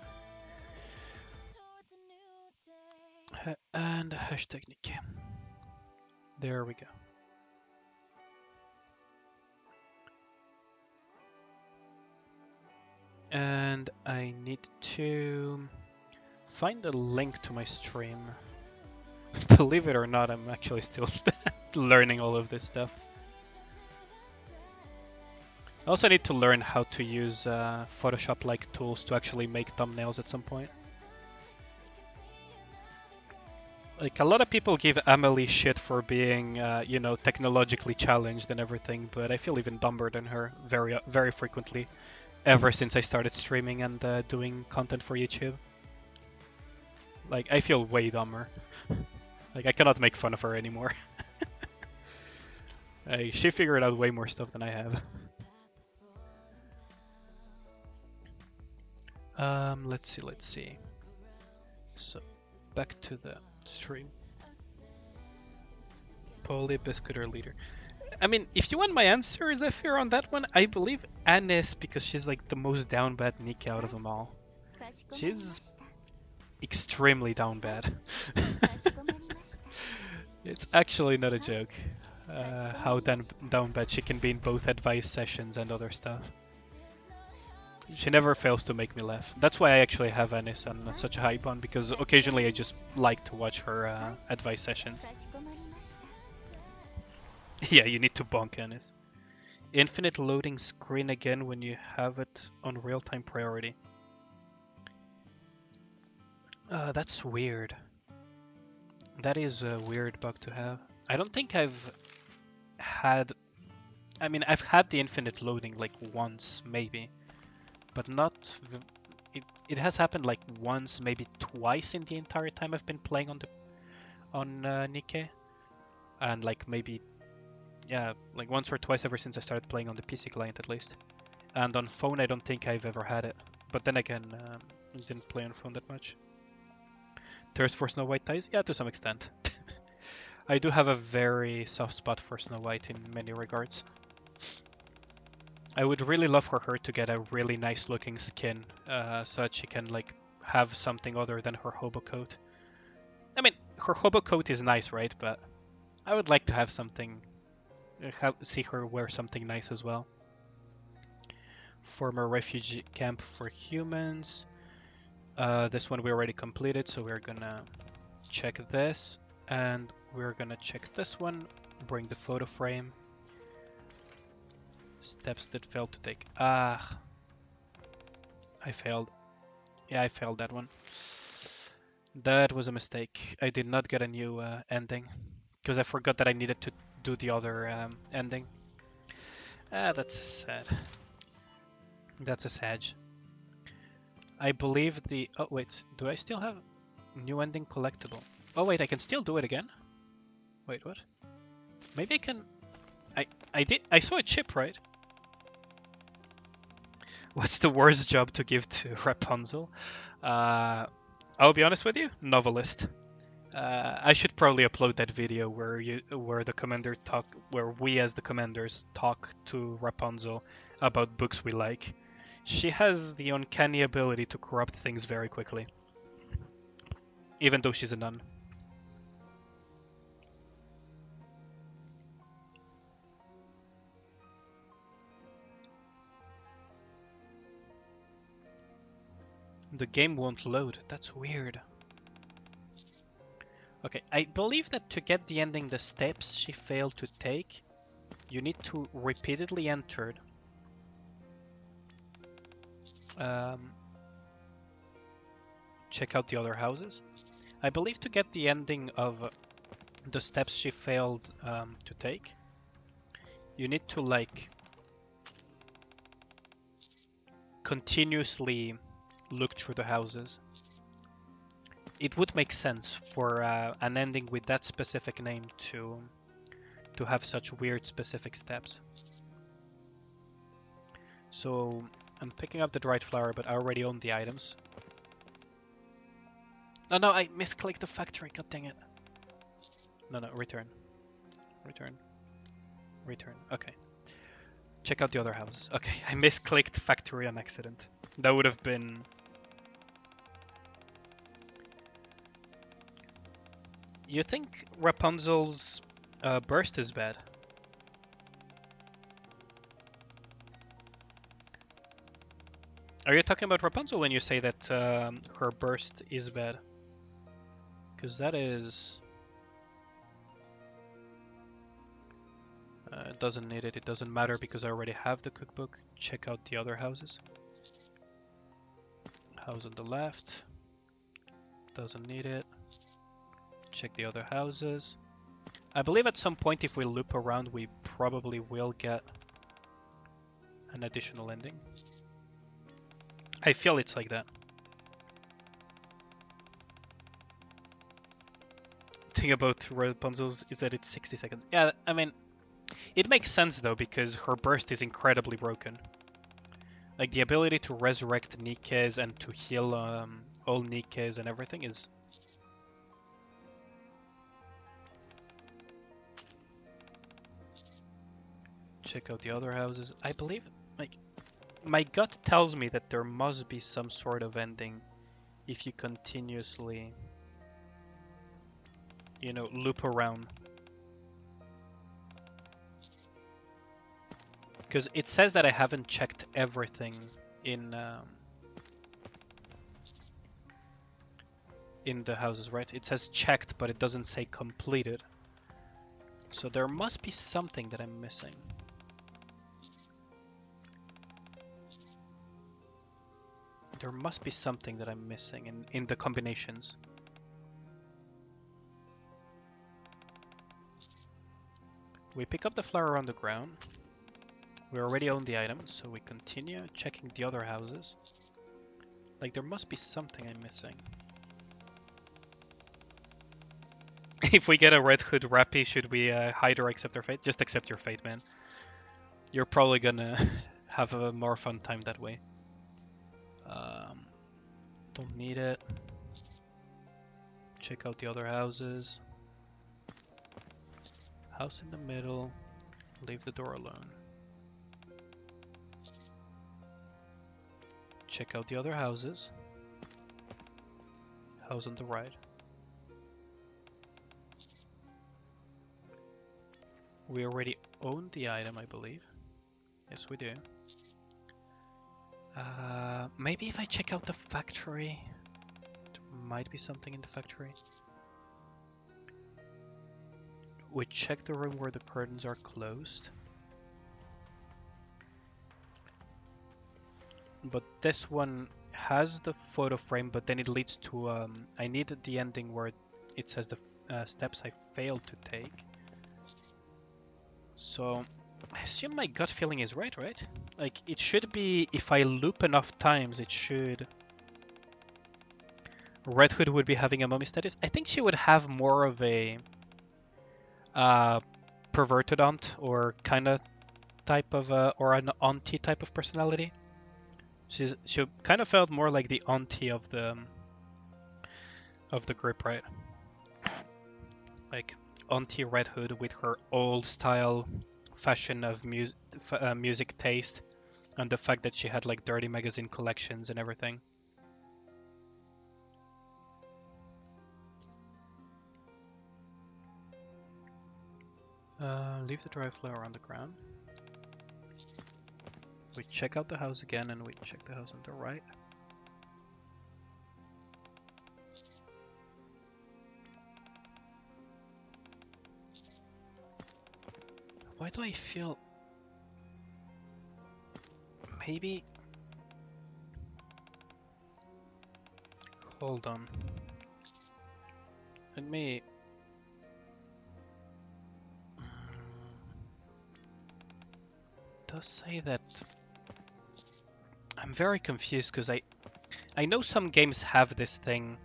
And hashtag Nikke. There we go. And I need to find a link to my stream. Believe it or not, I'm actually still learning all of this stuff. I also need to learn how to use Photoshop-like tools to actually make thumbnails at some point. Like, a lot of people give Amelie shit for being, you know, technologically challenged and everything, but I feel even dumber than her very frequently, ever since I started streaming and doing content for YouTube. Like, I feel way dumber. Like, I cannot make fun of her anymore. She figured out way more stuff than I have. Let's see. So, back to the stream. Polly, Biscuit, or Leader. I mean, if you want my answer, Zephyr, on that one, I believe Anis, because she's like the most down bad Nikke out of them all. She's extremely down bad. It's actually not a joke how down bad she can be in both advice sessions and other stuff. She never fails to make me laugh. That's why I actually have Anis on such a hype on, because occasionally I just like to watch her advice sessions. Yeah, you need to bonk Anis. Infinite loading screen again when you have it on real-time priority. That's weird. That is a weird bug to have. I don't think I've had... I mean, I've had the infinite loading like once, maybe. But not... It has happened like once, maybe twice in the entire time I've been playing on Nikke. And like maybe... Yeah, like once or twice ever since I started playing on the PC client at least. And on phone I don't think I've ever had it. But then again, I didn't play on phone that much. Thirst for Snow White ties? Yeah, to some extent. I do have a very soft spot for Snow White in many regards. I would really love for her to get a really nice looking skin so that she can like have something other than her hobo coat. I mean, her hobo coat is nice, right? But I would like to have something, see her wear something nice as well. Former refugee camp for humans. This one we already completed, so we're gonna check this, and we're gonna check this one, bring the photo frame. Steps that failed to take. Ah, I failed. Yeah, I failed that one. That was a mistake. I did not get a new ending because I forgot that I needed to do the other ending. Ah, that's sad. That's a sad. I believe the... Oh, wait. Do I still have new ending collectible? Oh, wait. I can still do it again? Wait, what? Maybe I can... I did... I saw a chip, right? What's the worst job to give to Rapunzel? I'll be honest with you. Novelist. I should probably upload that video where the commander where we as the commanders talk to Rapunzel about books we like. She has the uncanny ability to corrupt things very quickly, even though she's a nun. The game won't load. That's weird. Okay, I believe that to get the ending, the steps she failed to take, you need to repeatedly enter. Check out the other houses. I believe to get the ending of the steps she failed to take, you need to like continuously look through the houses. It would make sense for an ending with that specific name to have such weird specific steps. So I'm picking up the dried flower, but I already own the items. Oh no, I misclicked the factory, god dang it. No, return. Return. Return, okay. Check out the other houses. Okay, I misclicked factory on accident. That would have been... You think Rapunzel's burst is bad? Are you talking about Rapunzel when you say that her burst is bad? Because that is... it doesn't need it. It doesn't matter because I already have the cookbook. Check out the other houses. House on the left. Doesn't need it. Check the other houses. I believe at some point if we loop around we probably will get an additional ending. I feel it's like that. The thing about Rapunzel's is that it's 60 seconds. Yeah, I mean, it makes sense though because her burst is incredibly broken. Like the ability to resurrect Nikkes and to heal all Nikkes and everything is... Check out the other houses. I believe, like, my gut tells me that there must be some sort of ending if you continuously, you know, loop around. Because it says that I haven't checked everything in the houses, right? It says checked, but it doesn't say completed. So there must be something that I'm missing. There must be something that I'm missing in the combinations. We pick up the flower on the ground. We already own the item, so we continue checking the other houses. Like, there must be something I'm missing. If we get a Red Hood Rappy, should we hide or accept our fate? Just accept your fate, man. You're probably gonna have a more fun time that way. Don't need it. Check out the other houses. House in the middle. Leave the door alone. Check out the other houses. House on the right. We already own the item, I believe. Yes, we do. Maybe if I check out the factory, there might be something in the factory. We check the room where the curtains are closed. but this one has the photo frame, but then it leads to I needed the ending where it says the steps I failed to take. So I assume my gut feeling is right? Like it should be, if I loop enough times, it should. Red Hood would be having a mommy status. I think she would have more of a perverted aunt or kind of type of or an auntie type of personality. She kind of felt more like the auntie of the group, right? Like auntie Red Hood with her old style fashion of music taste, and the fact that she had like dirty magazine collections and everything. Leave the dry flower on the ground. We check out the house again, and we check the house on the right. Why do I feel... Maybe... Hold on. Let me... Does say that... I'm very confused because I know some games have this thing,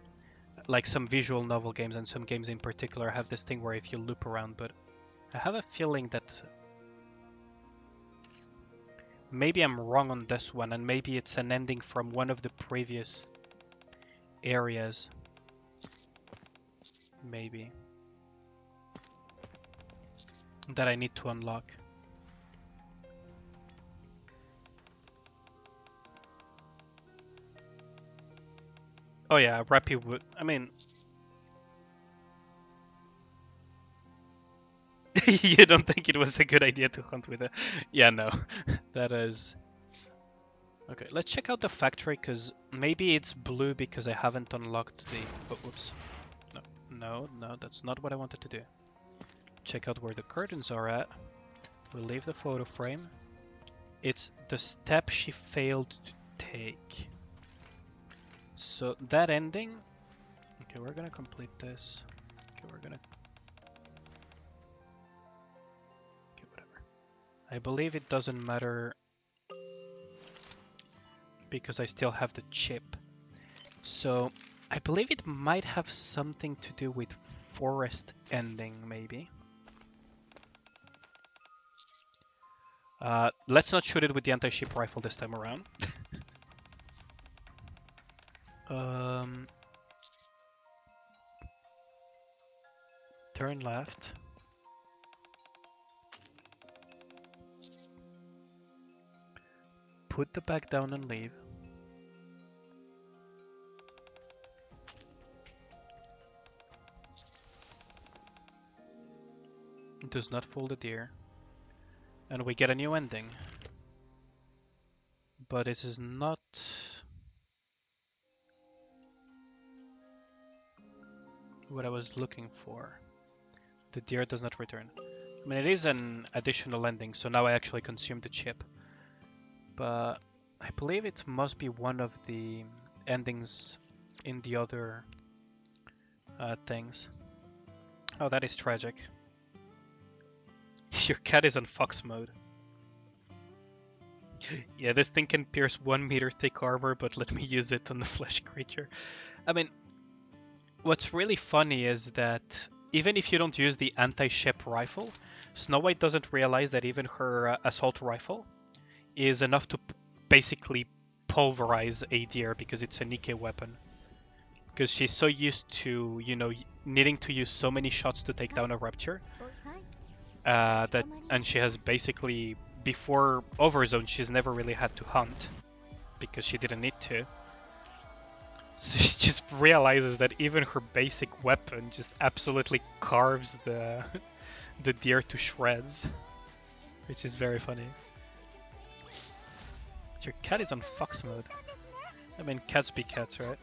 like some visual novel games and some games in particular have this thing where if you loop around, but I have a feeling that maybe I'm wrong on this one, and maybe it's an ending from one of the previous areas. Maybe. That I need to unlock. Oh yeah, Rappy would... I mean... You don't think it was a good idea to hunt with it? Yeah, no. That is... Okay, let's check out the factory, because maybe it's blue because I haven't unlocked the... Oh, whoops. No, that's not what I wanted to do. Check out where the curtains are at. We'll leave the photo frame. It's the step she failed to take. So that ending... Okay, we're gonna complete this. Okay, we're gonna... Okay, whatever. I believe it doesn't matter because I still have the chip. So I believe it might have something to do with forest ending, maybe. Let's not shoot it with the anti-ship rifle this time around. Turn left. Put the bag down and leave. It does not fool the deer. And we get a new ending. But it is not... what I was looking for. The deer does not return. I mean, it is an additional ending, so now I actually consume the chip. But I believe it must be one of the endings in the other things. Oh, that is tragic. Your cat is on fox mode. Yeah, this thing can pierce 1 meter thick armor, but let me use it on the flesh creature. I mean, what's really funny is that even if you don't use the anti-ship rifle, Snow White doesn't realize that even her assault rifle is enough to basically pulverize a deer because it's a Nikke weapon. Because she's so used to, you know, needing to use so many shots to take down a rapture. And she has basically, before Overzone, she's never really had to hunt because she didn't need to. So she just realizes that even her basic weapon just absolutely carves the deer to shreds, which is very funny. Your cat is on fox mode. I mean, cats be cats, right?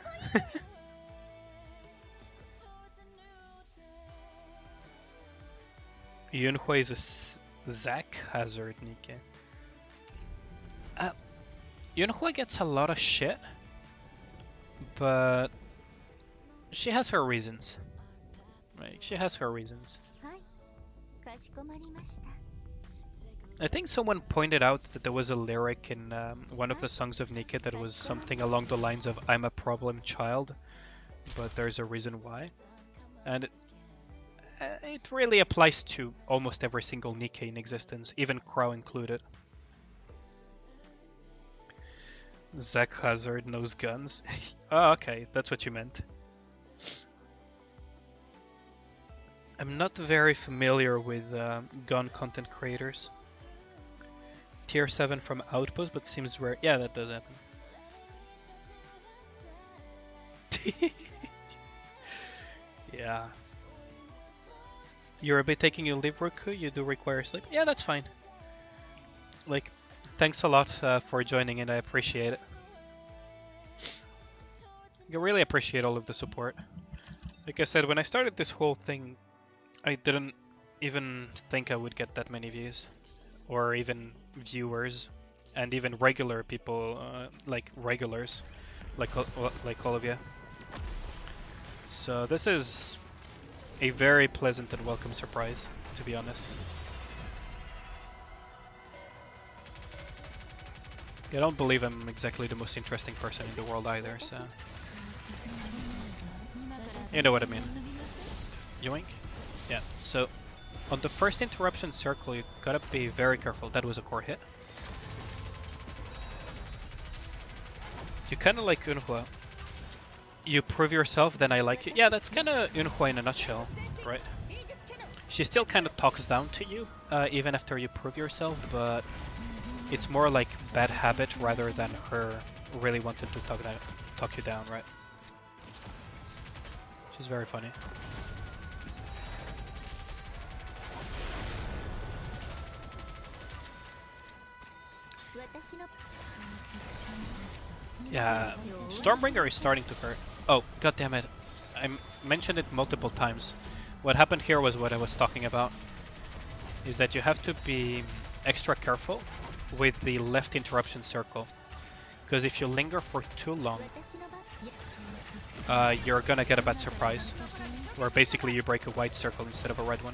Yunhua is a Zack hazard, Nikke. Yunhua gets a lot of shit, but she has her reasons. Like, she has her reasons. I think someone pointed out that there was a lyric in one of the songs of Nikke that was something along the lines of "I'm a problem child," but there's a reason why. And it really applies to almost every single Nikke in existence, even Crow included. Zach Hazard knows guns. Oh, okay, that's what you meant. I'm not very familiar with gun content creators. Tier 7 from Outpost, but seems rare. Yeah, that does happen. Yeah. You're a bit taking your leave, Roku? You do require sleep? Yeah, that's fine. Like, thanks a lot for joining in. I appreciate it. I really appreciate all of the support. Like I said, when I started this whole thing, I didn't even think I would get that many views. Or even viewers. And even regular people, like regulars. Like all of you. So this is a very pleasant and welcome surprise, to be honest. I don't believe I'm exactly the most interesting person in the world either, so... You know what I mean. Yoink? Yeah, so... On the first interruption circle, you gotta be very careful. That was a core hit. You kinda like Eunhua. You prove yourself, then I like you. Yeah, that's kinda Eunhua in a nutshell, right? She still kinda talks down to you, even after you prove yourself, but it's more like bad habit rather than her really wanting to talk you down, right? She's very funny. Yeah, Stormbringer is starting to hurt. Oh, god damn it. I mentioned it multiple times. What happened here was what I was talking about. Is that you have to be extra careful with the left interruption circle. Because if you linger for too long, you're gonna get a bad surprise. Where basically you break a white circle instead of a red one.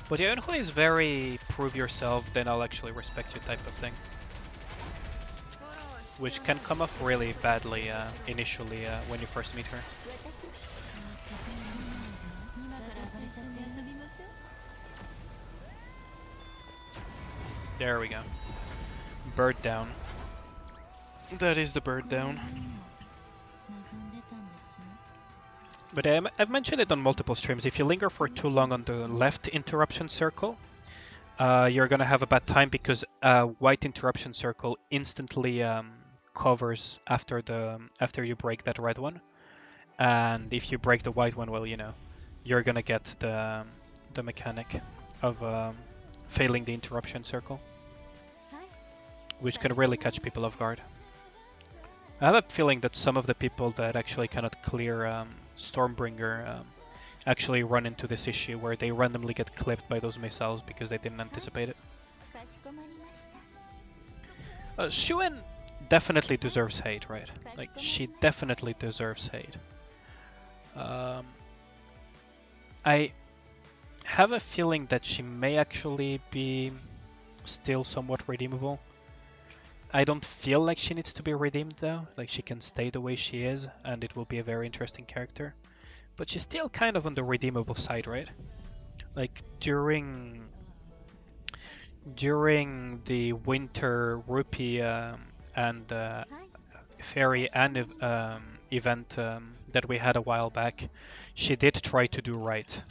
But yeah, Eunhua is very prove yourself, then I'll actually respect you type of thing. Which can come off really badly initially when you first meet her. There we go. Bird down. That is the bird down. But I've mentioned it on multiple streams. If you linger for too long on the left interruption circle, you're gonna have a bad time because white interruption circle instantly covers after you break that red one. And if you break the white one, well, you know, you're gonna get the mechanic of failing the interruption circle, which can really catch people off guard. I have a feeling that some of the people that actually cannot clear Stormbringer actually run into this issue where they randomly get clipped by those missiles because they didn't anticipate it. Shuen definitely deserves hate, right? Like, she definitely deserves hate. I have a feeling that she may actually be still somewhat redeemable. I don't feel like she needs to be redeemed though, like she can stay the way she is and it will be a very interesting character. But she's still kind of on the redeemable side, right? Like during the Winter Rupee and Fairy and event that we had a while back, she did try to do right.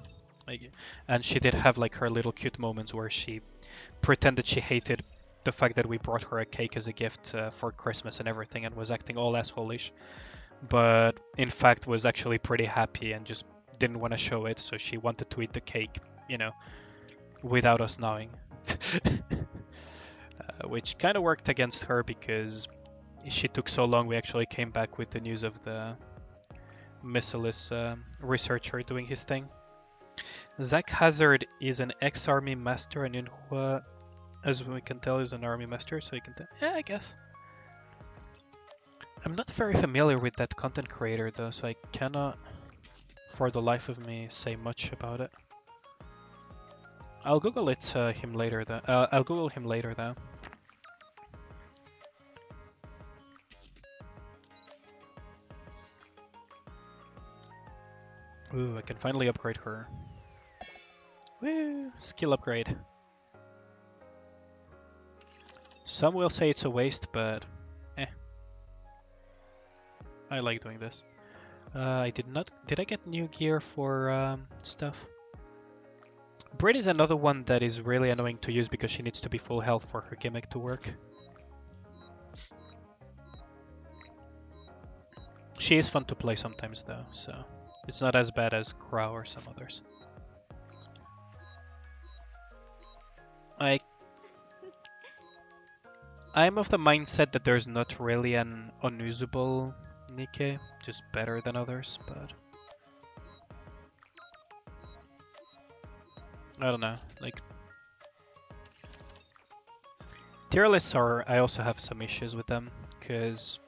Like, and she did have like her little cute moments where she pretended she hated the fact that we brought her a cake as a gift for Christmas and everything and was acting all asshole-ish, but in fact was actually pretty happy and just didn't want to show it, so she wanted to eat the cake, you know, without us knowing. Which kind of worked against her because she took so long. We actually came back with the news of the Missilis researcher doing his thing. Zach Hazard is an ex-army master and Eunhua As we can tell, he's an army master, so you can tell. Yeah, I guess. I'm not very familiar with that content creator though, so I cannot, for the life of me, say much about it. I'll Google him later. I'll Google him later though. Ooh, I can finally upgrade her. Woo! Skill upgrade. Some will say it's a waste, but eh. I like doing this. I did not. Did I get new gear for stuff? Brit is another one that is really annoying to use because she needs to be full health for her gimmick to work. She is fun to play sometimes though, so it's not as bad as Crow or some others. I'm of the mindset that there's not really an unusable Nikke, just better than others, but I don't know, like tier lists are, I also have some issues with them, because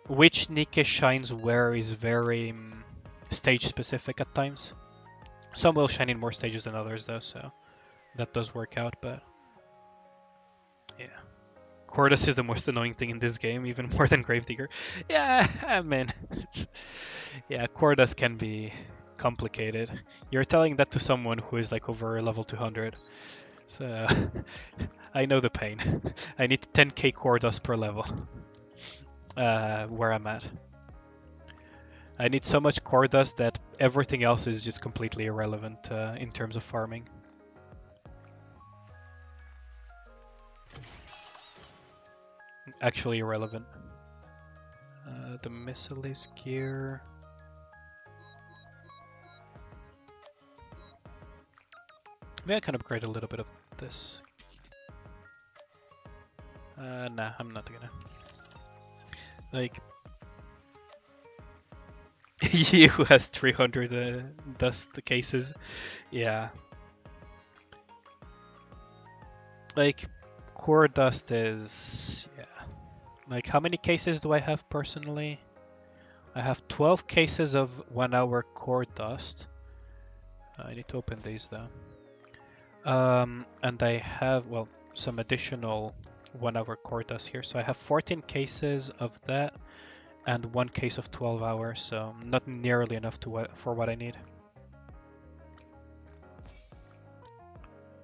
which Nikke shines where is very stage specific at times. Some will shine in more stages than others though, so that does work out, but yeah. Cordus is the most annoying thing in this game, even more than Gravedigger. Yeah, I mean, yeah, Cordus can be complicated. You're telling that to someone who is like over level 200, so I know the pain. I need 10k Cordus per level, where I'm at. I need so much Cordus that everything else is just completely irrelevant in terms of farming. Actually irrelevant. The Missilis gear. Maybe I can upgrade a little bit of this. Nah, I'm not gonna. Like, you who has 300 dust cases. Yeah. Like, core dust is, yeah. Like, how many cases do I have personally? I have 12 cases of 1 hour core dust. I need to open these though. And I have, well, some additional 1 hour core dust here. So I have 14 cases of that and 1 case of 12 hours. So not nearly enough for what I need.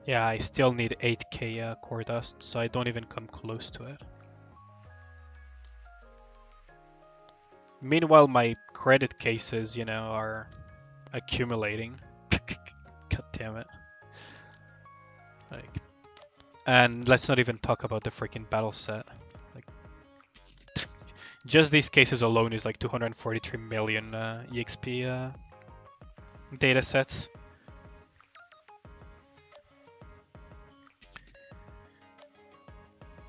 Yeah, I still need 8k core dust, so I don't even come close to it. Meanwhile, my credit cases, you know, are accumulating. God damn it. Like, and let's not even talk about the freaking battle set. Like, just these cases alone is like 243 million EXP data sets.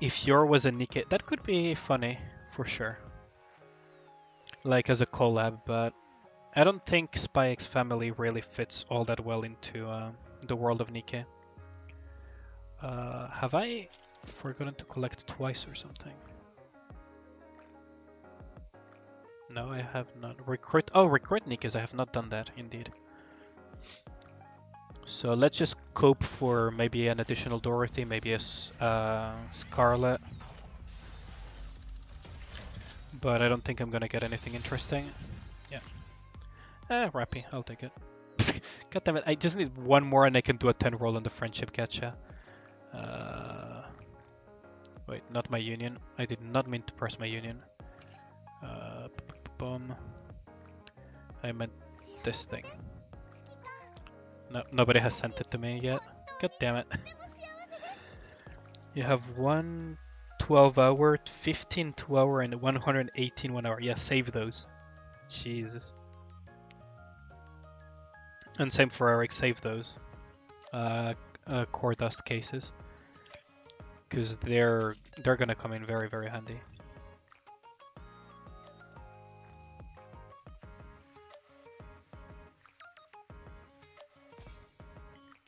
If Yor was a Nikke, that could be funny, for sure. Like as a collab, but I don't think Spy X Family really fits all that well into the world of Nikke. Have I forgotten to collect twice or something? No, I have not. Recruit Nikkes, I have not done that, indeed. So let's just cope for maybe an additional Dorothy, maybe a Scarlet. But I don't think I'm gonna get anything interesting. Yeah. Rappy, I'll take it. God damn it, I just need one more and I can do a 10 roll on the friendship gacha. Wait, not my union. I did not mean to press my union. Boom. I meant this thing. No, nobody has sent it to me yet. God damn it. You have 1 12-hour, 15 2-hour, and 118 1-hour. Yeah, save those. Jesus. And same for Eric, save those. Core dust cases. Because they're gonna come in very, very handy.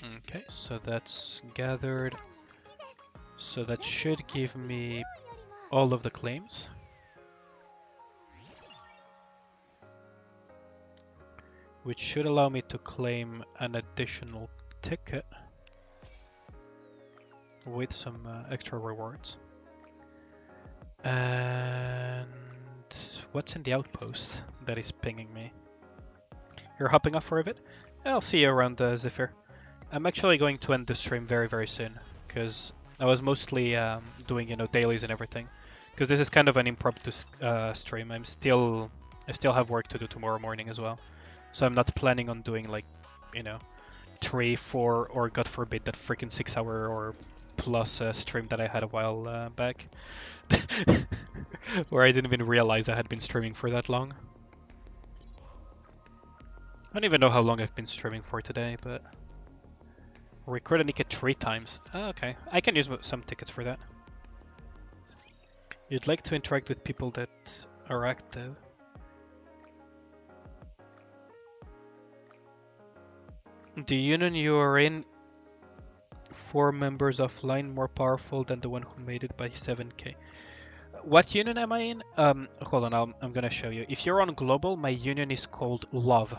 Okay, so that's gathered. So that should give me all of the claims. Which should allow me to claim an additional ticket with some extra rewards. And what's in the outpost that is pinging me? You're hopping off for a bit? I'll see you around Zephyr. I'm actually going to end the stream very, very soon, because I was mostly doing, dailies and everything. Because this is kind of an impromptu stream. I still have work to do tomorrow morning as well. So I'm not planning on doing 3, 4, or God forbid that freaking 6-hour or plus stream that I had a while back. Where I didn't even realize I had been streaming for that long. I don't even know how long I've been streaming for today, but... Recruit a Nikke 3 times. Oh, okay, I can use some tickets for that. You'd like to interact with people that are active. The union you are in, 4 members offline, more powerful than the one who made it by 7k. What union am I in? Hold on, I'm gonna show you. If you're on global, my union is called Love.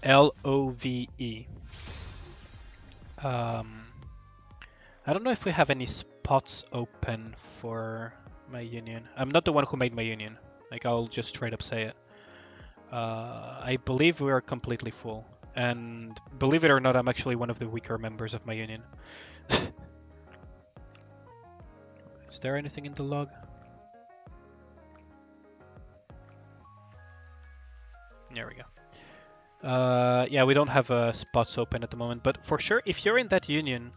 Love. I don't know if we have any spots open for my union. I'm not the one who made my union. I'll just straight up say it. I believe we are completely full. And believe it or not, I'm actually one of the weaker members of my union. Is there anything in the log? There we go. Yeah, we don't have spots open at the moment, but for sure, if you're in that union...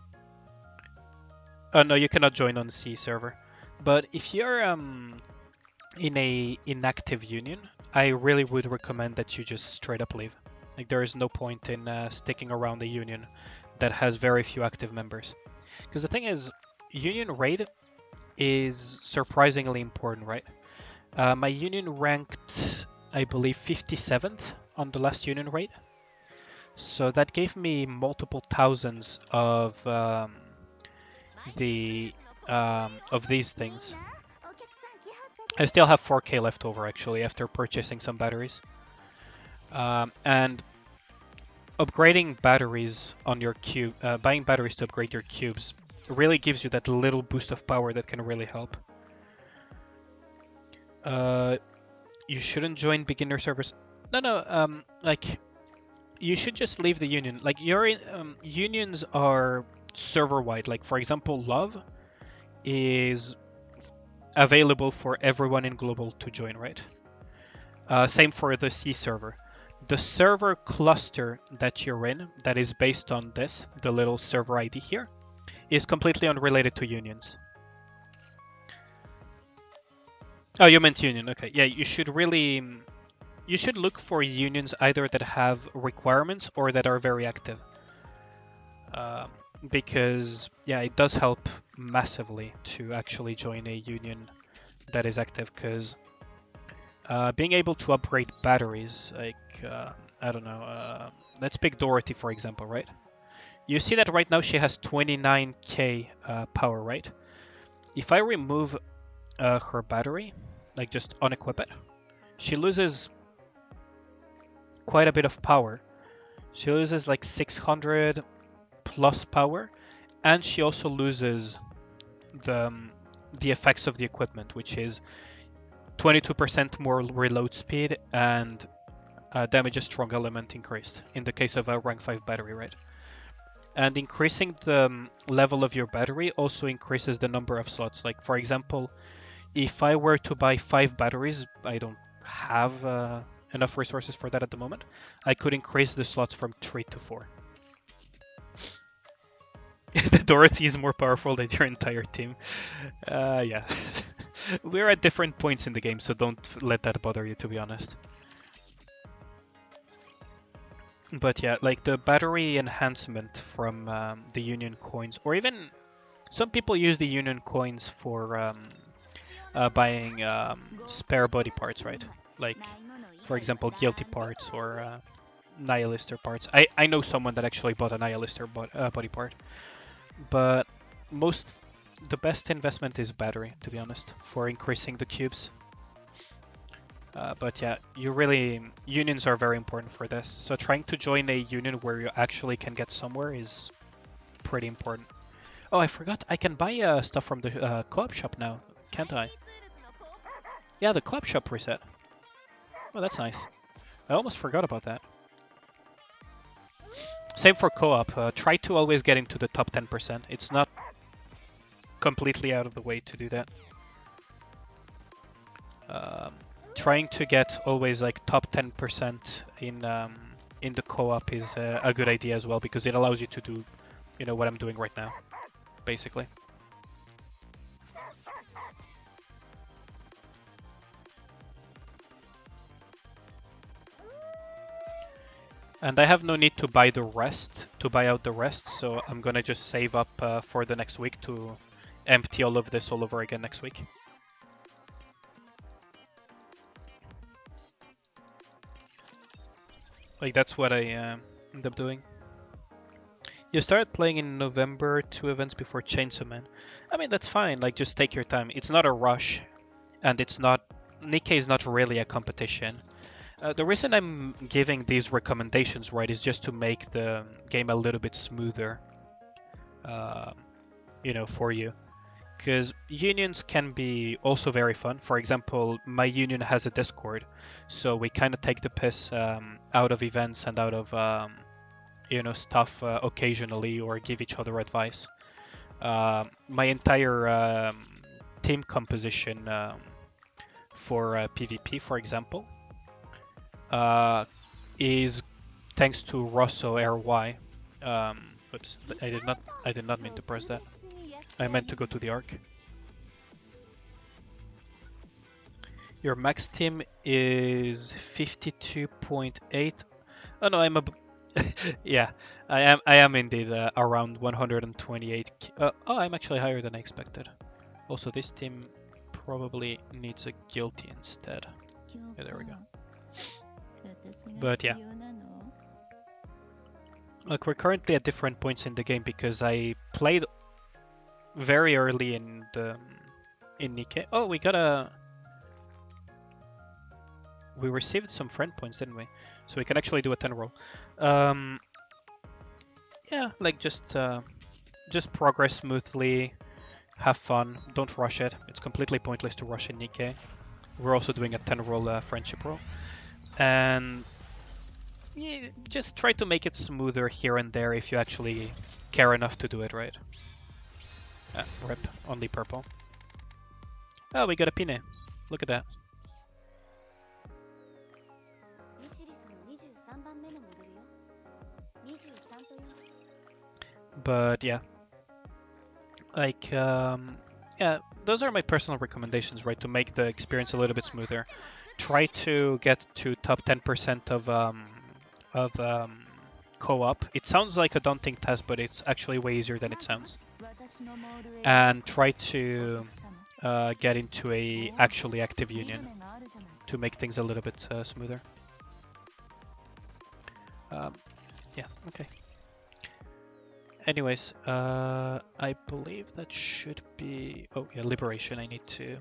Oh, no, you cannot join on C server. But if you're in a inactive union, I really would recommend that you just straight up leave. There is no point in sticking around a union that has very few active members. Because the thing is, union raid is surprisingly important, right? My union ranked, I believe, 57th on the last union raid. So that gave me multiple thousands of these things. I still have 4k left over, actually, after purchasing some batteries. And upgrading batteries on your cube, buying batteries to upgrade your cubes really gives you that little boost of power that can really help. You shouldn't join beginner servers. No, you should just leave the union. Unions are server-wide. For example, Love is available for everyone in global to join, right? Same for the C server. The server cluster that you're in, that is based on this, the little server ID here, is completely unrelated to unions. Oh, you meant union. Okay, yeah, you should look for unions either that have requirements or that are very active. Because, yeah, it does help massively to actually join a union that is active, because being able to upgrade batteries, I don't know, let's pick Dorothy, for example, right? You see that right now she has 29k power, right? If I remove her battery, just unequip it, she loses quite a bit of power. She loses 600 plus power, and she also loses the effects of the equipment, which is 22% more reload speed and damage a strong element increased in the case of a rank 5 battery, right? And increasing the level of your battery also increases the number of slots. For example, if I were to buy 5 batteries, I don't have enough resources for that at the moment, I could increase the slots from 3 to 4. The Dorothy is more powerful than your entire team. Yeah. We're at different points in the game, so don't let that bother you, to be honest. But yeah, the battery enhancement from the Union coins, or even some people use the Union coins for buying spare body parts, right? For example, guilty parts or Nihilister parts. I know someone that actually bought a Nihilister body part, but the best investment is battery, to be honest, for increasing the cubes. But yeah, unions are very important for this. So trying to join a union where you actually can get somewhere is pretty important. Oh, I forgot. I can buy stuff from the co-op shop now, can't I? Yeah, the co-op shop reset. Oh, that's nice. I almost forgot about that. Same for co-op. Try to always get into the top 10%. It's not completely out of the way to do that. Trying to get always like top 10% in the co-op is a good idea as well, because it allows you to do, what I'm doing right now, basically. And I have no need to buy out the rest, so I'm gonna just save up for the next week to empty all of this all over again next week. Like, that's what I end up doing. You started playing in November, 2 events before Chainsaw Man. I mean, that's fine, like, just take your time. It's not a rush, and Nikke is not really a competition. The reason I'm giving these recommendations, right, is just to make the game a little bit smoother, for you. Because unions can be also very fun. For example, my union has a Discord, so we kind of take the piss out of events and out of stuff occasionally, or give each other advice. My entire team composition for PvP, for example, is thanks to Rosso RY. Oops, I did not mean to press that. I meant to go to the arc. Your max team is 52.8. Oh no, yeah, I am indeed around 128. I'm actually higher than I expected. Also, this team probably needs a guilty instead. Yeah, there we go. But yeah. Like, we're currently at different points in the game because I played very early in Nikke. Oh, we received some friend points, didn't we? So we can actually do a 10 roll. Yeah, like, just progress smoothly, have fun, don't rush it. It's completely pointless to rush in Nikke. We're also doing a 10 roll friendship roll. And yeah, just try to make it smoother here and there if you actually care enough to do it right. Rip, only purple. Oh, we got a Pine. Look at that. But yeah, like, yeah, those are my personal recommendations, right? To make the experience a little bit smoother. Try to get to top 10% of co-op. It sounds like a daunting task, but it's actually way easier than it sounds. And try to get into a actually active union to make things a little bit smoother. Yeah, okay. Anyways, I believe that should be... Oh, yeah, Liberation. I need to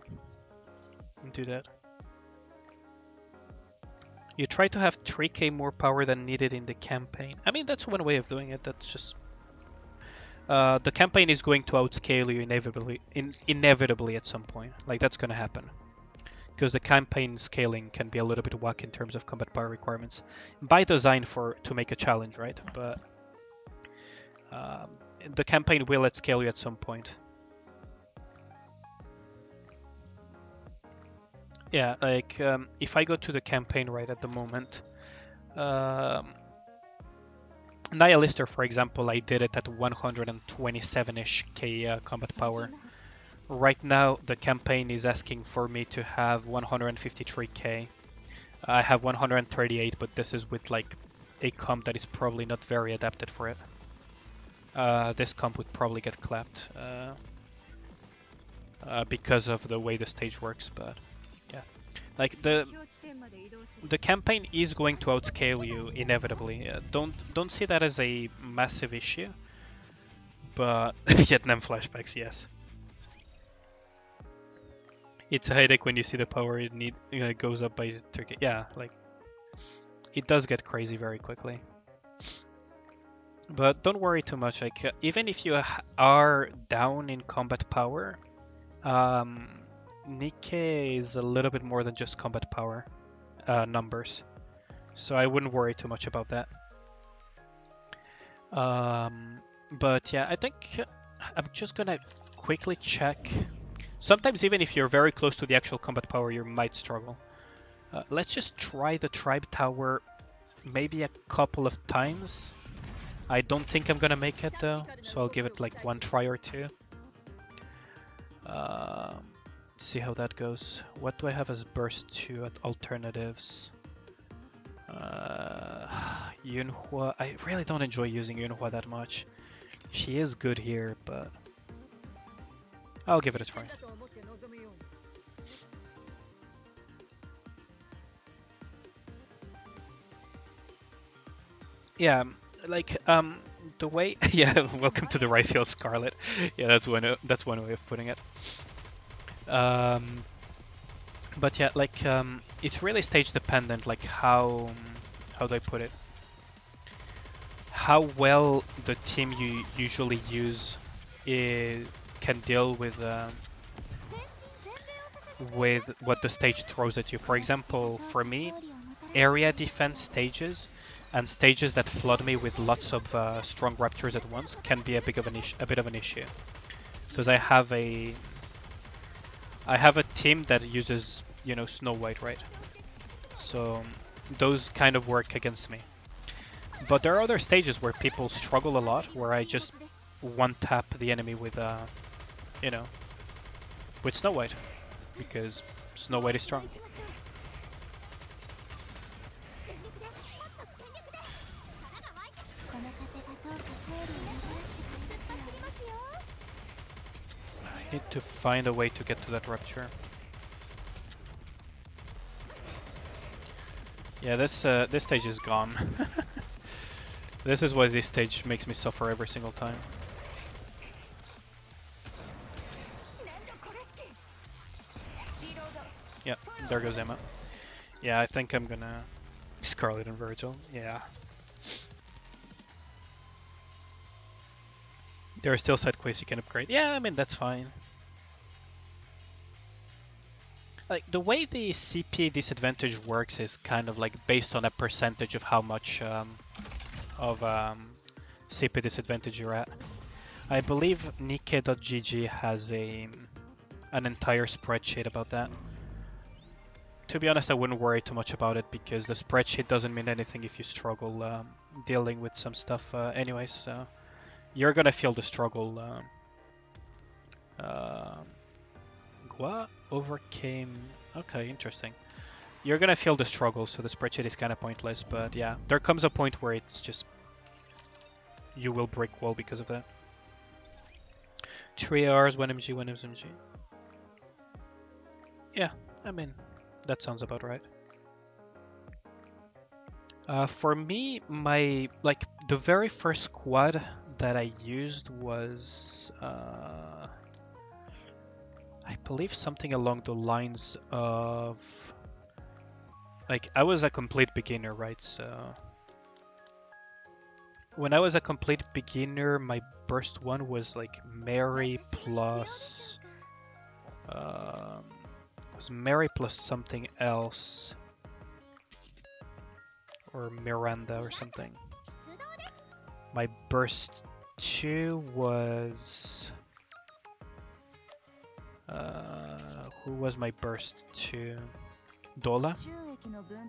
do that. You try to have 3k more power than needed in the campaign. I mean, that's one way of doing it. That's just... the campaign is going to outscale you inevitably at some point. Like, that's going to happen. Because the campaign scaling can be a little bit whack in terms of combat power requirements. By design to make a challenge, right? But the campaign will outscale you at some point. Yeah, like, if I go to the campaign right at the moment, Nihilister, for example, I did it at 127-ish K combat power. Right now, the campaign is asking for me to have 153k. I have 138, but this is with like a comp that is probably not very adapted for it. This comp would probably get clapped because of the way the stage works, but yeah. Like the campaign is going to outscale you inevitably. Don't see that as a massive issue. But Vietnam flashbacks, yes. It's a headache when you see the power it need goes up by Turkey. Yeah, like it does get crazy very quickly. But don't worry too much. Like even if you are down in combat power, Nikke is a little bit more than just combat power numbers, so I wouldn't worry too much about that. But yeah, I think I'm just gonna quickly check. Sometimes even if you're very close to the actual combat power, you might struggle. Let's just try the tribe tower maybe a couple of times. I don't think I'm gonna make it though, so I'll give it like one try or two. See how that goes. What do I have as burst 2 at alternatives? Yunhua. I really don't enjoy using Yunhua that much. She is good here, but I'll give it a try. Yeah, like the way yeah, welcome to the right field, Scarlet. Yeah, that's one way of putting it. But yeah, like it's really stage dependent, like how do I put it? How well the team you usually use can deal with what the stage throws at you. For example, for me, area defense stages and stages that flood me with lots of strong raptors at once can be a bit of an issue, because I have a team that uses, you know, Snow White, right? So those kind of work against me. But there are other stages where people struggle a lot, where I just one tap the enemy with you know, with Snow White, because Snow White is strong. I need to find a way to get to that rapture. Yeah, this stage is gone. This is why this stage makes me suffer every single time. Yeah, there goes Emma. Yeah, I think I'm gonna Scarlet and Virgil. Yeah. There are still side quests you can upgrade. Yeah, I mean, that's fine. Like, the way the CP disadvantage works is kind of like based on a percentage of how much CP disadvantage you're at. I believe Nikke.gg has an entire spreadsheet about that. To be honest, I wouldn't worry too much about it, because the spreadsheet doesn't mean anything if you struggle dealing with some stuff anyways, so you're gonna feel the struggle. Gua overcame... Okay, interesting. You're gonna feel the struggle, so the spreadsheet is kind of pointless, but yeah, there comes a point where it's just... you will break wall because of that. 3 hours, 1 MG, 1 SMG. Yeah, I mean, that sounds about right. For me, the very first squad that I used was, I believe something along the lines of, like, I was a complete beginner, right? So when I was a complete beginner, my burst 1 was like Mary plus, was Mary plus something else, or Miranda or something. My burst 2 was... who was my burst 2? Dola?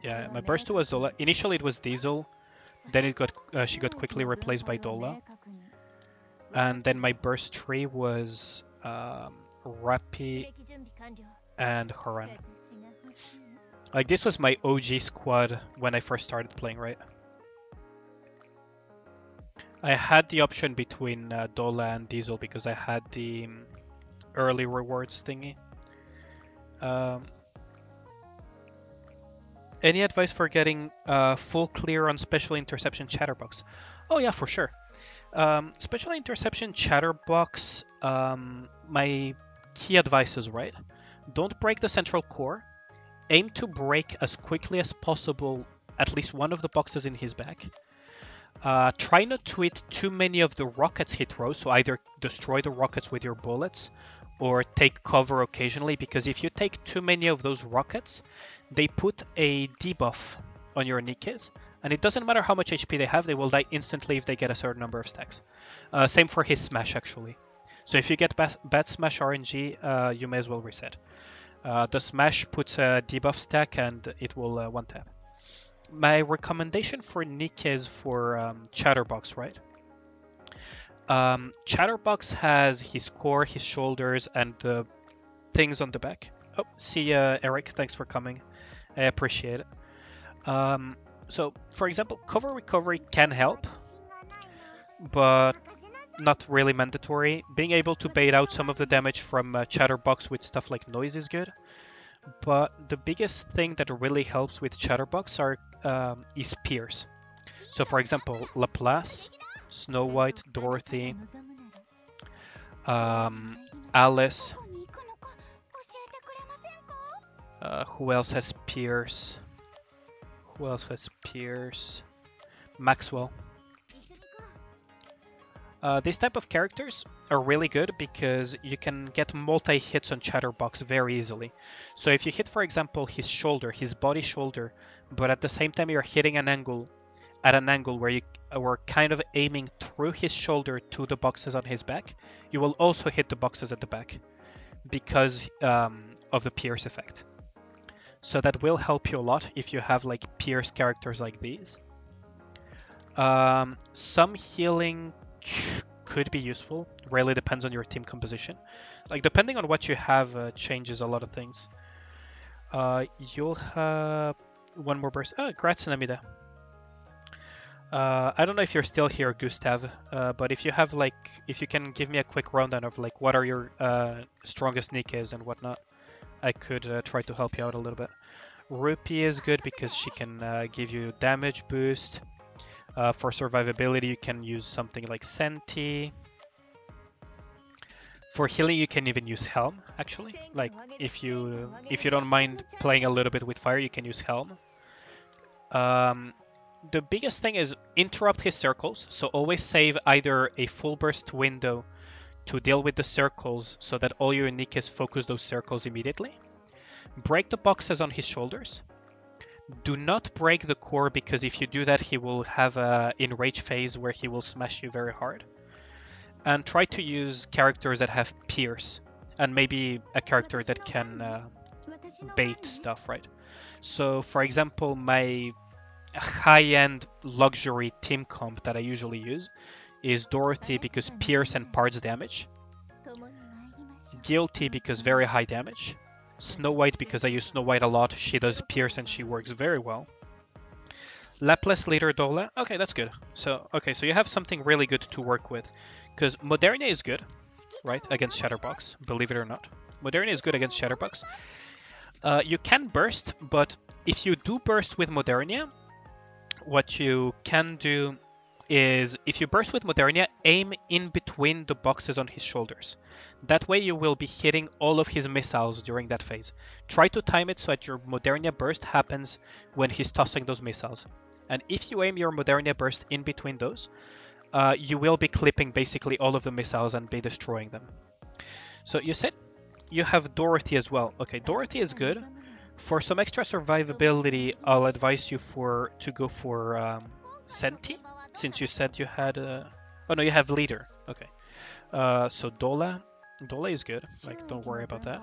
Yeah, my burst 2 was Dola. Initially it was Diesel, then it got she got quickly replaced by Dola. And then my burst 3 was Rappi and Haran. Like, this was my OG squad when I first started playing, right? I had the option between Dola and Diesel because I had the early rewards thingy. Any advice for getting full clear on special interception chatterbox? Oh yeah, for sure. Special interception chatterbox, my key advice is right. Don't break the central core. Aim to break as quickly as possible at least one of the boxes in his back. Try not to hit too many of the rockets he throws, so either destroy the rockets with your bullets or take cover occasionally, because if you take too many of those rockets, they put a debuff on your Nikkes, and it doesn't matter how much HP they have, they will die instantly if they get a certain number of stacks. Same for his smash, actually. So if you get bad smash RNG, you may as well reset. The smash puts a debuff stack and it will one tap. My recommendation for Nikke is for Chatterbox, right? Chatterbox has his core, his shoulders, and the things on the back. Oh, see Eric, thanks for coming. I appreciate it. So, for example, cover recovery can help, but not really mandatory. Being able to bait out some of the damage from Chatterbox with stuff like noise is good. But the biggest thing that really helps with Chatterbox is Pierce. So for example, Laplace, Snow White, Dorothy, Alice. Who else has Pierce? Who else has Pierce? Maxwell. These type of characters are really good because you can get multi-hits on Chatterbox very easily. So if you hit, for example, his shoulder, his body shoulder, but at the same time you're hitting an angle, at an angle where you were kind of aiming through his shoulder to the boxes on his back, you will also hit the boxes at the back because of the Pierce effect. So that will help you a lot if you have like Pierce characters like these. Some healing could be useful. Really depends on your team composition. Like depending on what you have changes a lot of things. You'll have one more burst. Oh, grazie Namida. I don't know if you're still here, Gustav, but if you have if you can give me a quick rundown of like what are your strongest Nikkes and whatnot, I could try to help you out a little bit. Rupee is good because she can give you damage boost. For survivability, you can use something like Senti. For healing, you can even use Helm, actually. Like, if you don't mind playing a little bit with fire, you can use Helm. The biggest thing is interrupt his circles. So always save either a full burst window to deal with the circles so that all your Nikkes focus those circles immediately. Break the boxes on his shoulders. Do not break the core, because if you do that, he will have a enrage phase where he will smash you very hard. And try to use characters that have Pierce, and maybe a character that can bait stuff, right? So, for example, my high-end luxury team comp that I usually use is Dorothy because Pierce and parts damage. Guilty because very high damage. Snow White because I use Snow White a lot. She does Pierce and she works very well. Laplace, Leader, Dole. Okay, that's good. So you have something really good to work with. Because Modernia is good, right, against Chatterbox, believe it or not. Modernia is good against Chatterbox. You can burst, but if you do burst with Modernia, what you can do is, if you burst with Modernia, aim in between the boxes on his shoulders. That way you will be hitting all of his missiles during that phase. Try to time it so that your Modernia burst happens when he's tossing those missiles. And if you aim your Modernia burst in between those, you will be clipping basically all of the missiles and be destroying them. So you said you have Dorothy as well. Okay, Dorothy is good. For some extra survivability, I'll advise you to go for Senti, since you said you had oh no, you have Leader. Okay. So Dole is good. Like, don't worry about that.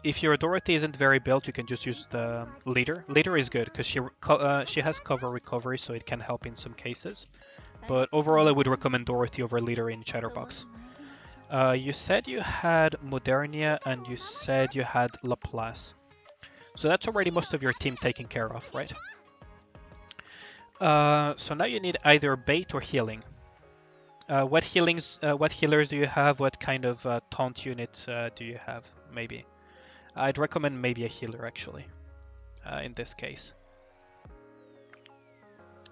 If your Dorothy isn't very built, you can just use the Leader. Leader is good because she has cover recovery, so it can help in some cases. But overall, I would recommend Dorothy over Leader in Chatterbox. You said you had Modernia and you said you had Laplace. So that's already most of your team taken care of, right? So now you need either bait or healing. What healers do you have? What kind of taunt unit do you have? Maybe. I'd recommend maybe a healer actually, in this case.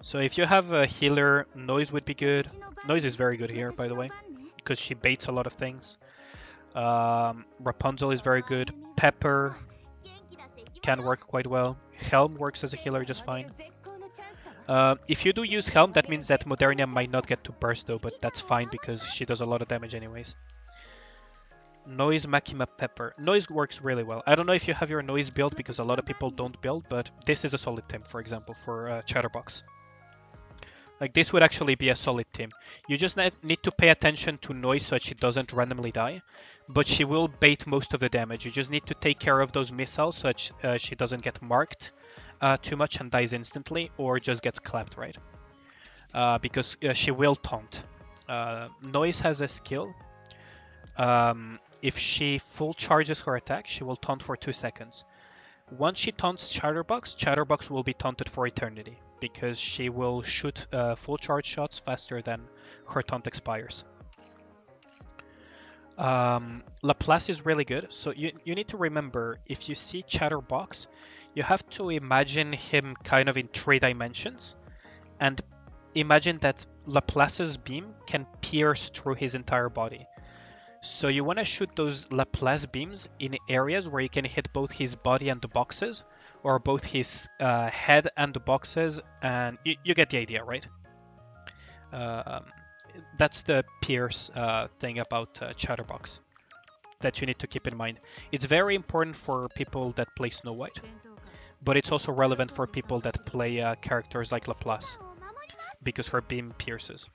So if you have a healer, Noise would be good. Noise is very good here, by the way, because she baits a lot of things. Rapunzel is very good. Pepper can work quite well. Helm works as a healer just fine. If you do use Helm, that means that Modernia might not get to burst though, but that's fine because she does a lot of damage anyways. Noise, Makima, Pepper. Noise works really well. I don't know if you have your Noise build because a lot of people don't build, but this is a solid team, for example, for Chatterbox. Like, this would actually be a solid team. You just need to pay attention to Noise so that she doesn't randomly die, but she will bait most of the damage. You just need to take care of those missiles so that she doesn't get marked too much and dies instantly, or just gets clapped, right? Because she will taunt. Noise has a skill. If she full charges her attack, she will taunt for 2 seconds. Once she taunts Chatterbox, Chatterbox will be taunted for eternity, because she will shoot full charge shots faster than her taunt expires. Laplace is really good, so you need to remember, if you see Chatterbox, you have to imagine him kind of in 3 dimensions, and imagine that Laplace's beam can pierce through his entire body. So you want to shoot those Laplace beams in areas where you can hit both his body and the boxes, or both his head and the boxes, and you get the idea, right? That's the pierce thing about Chatterbox that you need to keep in mind. It's very important for people that play Snow White, but it's also relevant for people that play characters like Laplace, because her beam pierces.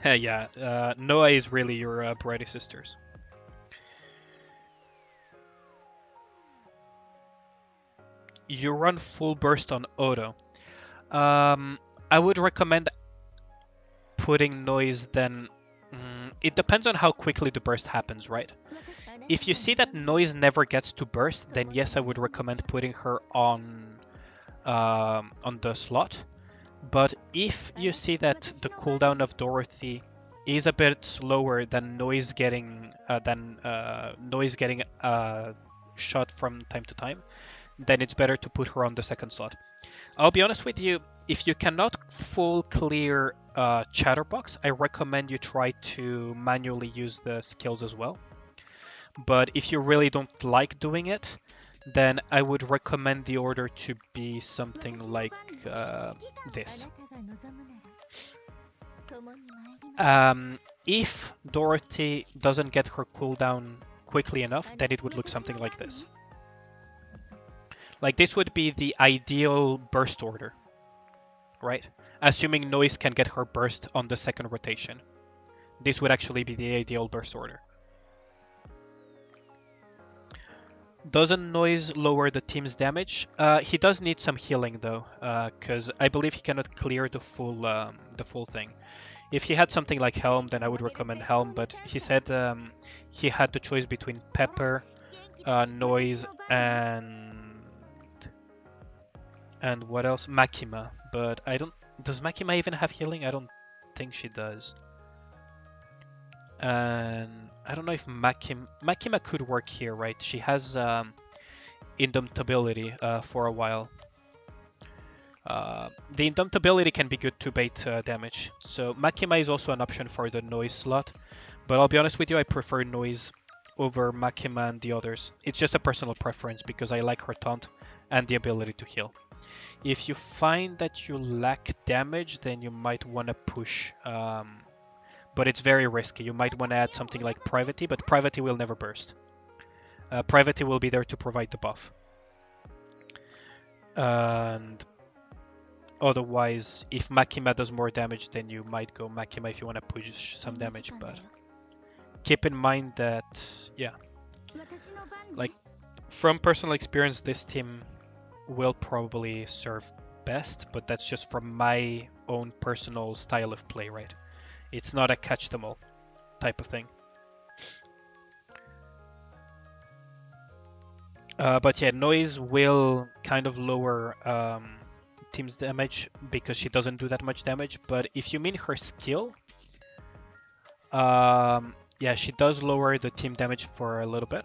Yeah, Noah is really your Brady sisters. You run full burst on auto. I would recommend putting Noise then. It depends on how quickly the burst happens, right? If you see that Noise never gets to burst, then yes, I would recommend putting her on the slot. But if you see that the cooldown of Dorothy is a bit slower than Noise getting shot from time to time, then it's better to put her on the second slot. I'll be honest with you, if you cannot full clear Chatterbox, I recommend you try to manually use the skills as well. But if you really don't like doing it, then I would recommend the order to be something like this. If Dorothy doesn't get her cooldown quickly enough, then it would look something like this. Like, this would be the ideal burst order, right? Assuming Noise can get her burst on the second rotation. This would actually be the ideal burst order. Doesn't Noise lower the team's damage? He does need some healing though, because I believe he cannot clear the full thing. If he had something like Helm, then I would recommend Helm, but he said he had the choice between Pepper, Noise, and what else? Makima. But I don't. Does Makima even have healing? I don't think she does. And I don't know if Makima could work here, right? She has Indomitability for a while. The Indomitability can be good to bait damage. So Makima is also an option for the Noise slot. But I'll be honest with you, I prefer Noise over Makima and the others. It's just a personal preference because I like her taunt and the ability to heal. If you find that you lack damage, then you might want to push. But it's very risky. You might want to add something like Privity, but Privity will never burst. Privity will be there to provide the buff. And otherwise, if Makima does more damage, then you might go Makima if you want to push some damage. But keep in mind that, yeah, like from personal experience, this team will probably serve best, but that's just from my own personal style of play, right? It's not a catch them all type of thing. But yeah, Noise will kind of lower team's damage because she doesn't do that much damage. But if you mean her skill, Yeah, she does lower the team damage for a little bit,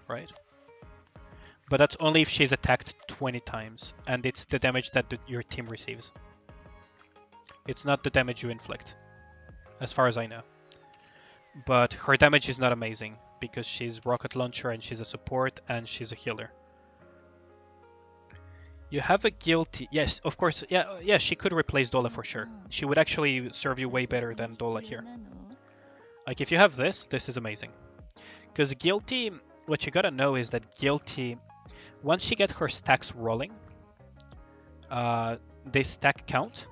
right? But that's only if she's attacked 20 times, and it's the damage that your team receives. It's not the damage you inflict, as far as I know. But her damage is not amazing, because she's rocket launcher and she's a support and she's a healer. You have a guilty. Yes, of course. Yeah, she could replace Dola for sure. She would actually serve you way better than Dola here. Like, if you have this is amazing. Because guilty, what you gotta know is that guilty, once she gets her stacks rolling, they stack count.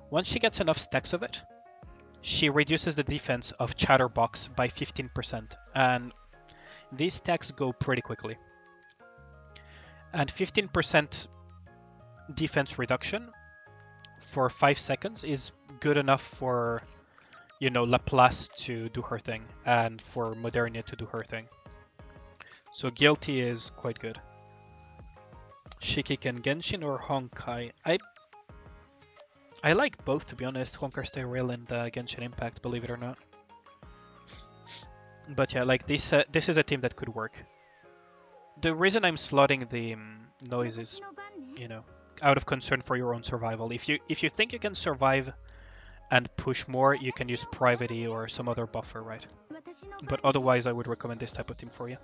Once she gets enough stacks of it, she reduces the defense of Chatterbox by 15%. And these stacks go pretty quickly. And 15% defense reduction for 5 seconds is good enough for, you know, Laplace to do her thing and for Modernia to do her thing. So guilty is quite good. Shiki and Genshin or Honkai? I like both, to be honest. Honkai Stay Real and Genshin Impact, believe it or not. But yeah, like this is a team that could work. The reason I'm slotting the noise is, you know, out of concern for your own survival. If you think you can survive and push more, you can use Private or some other buffer, right? But otherwise, I would recommend this type of team for you.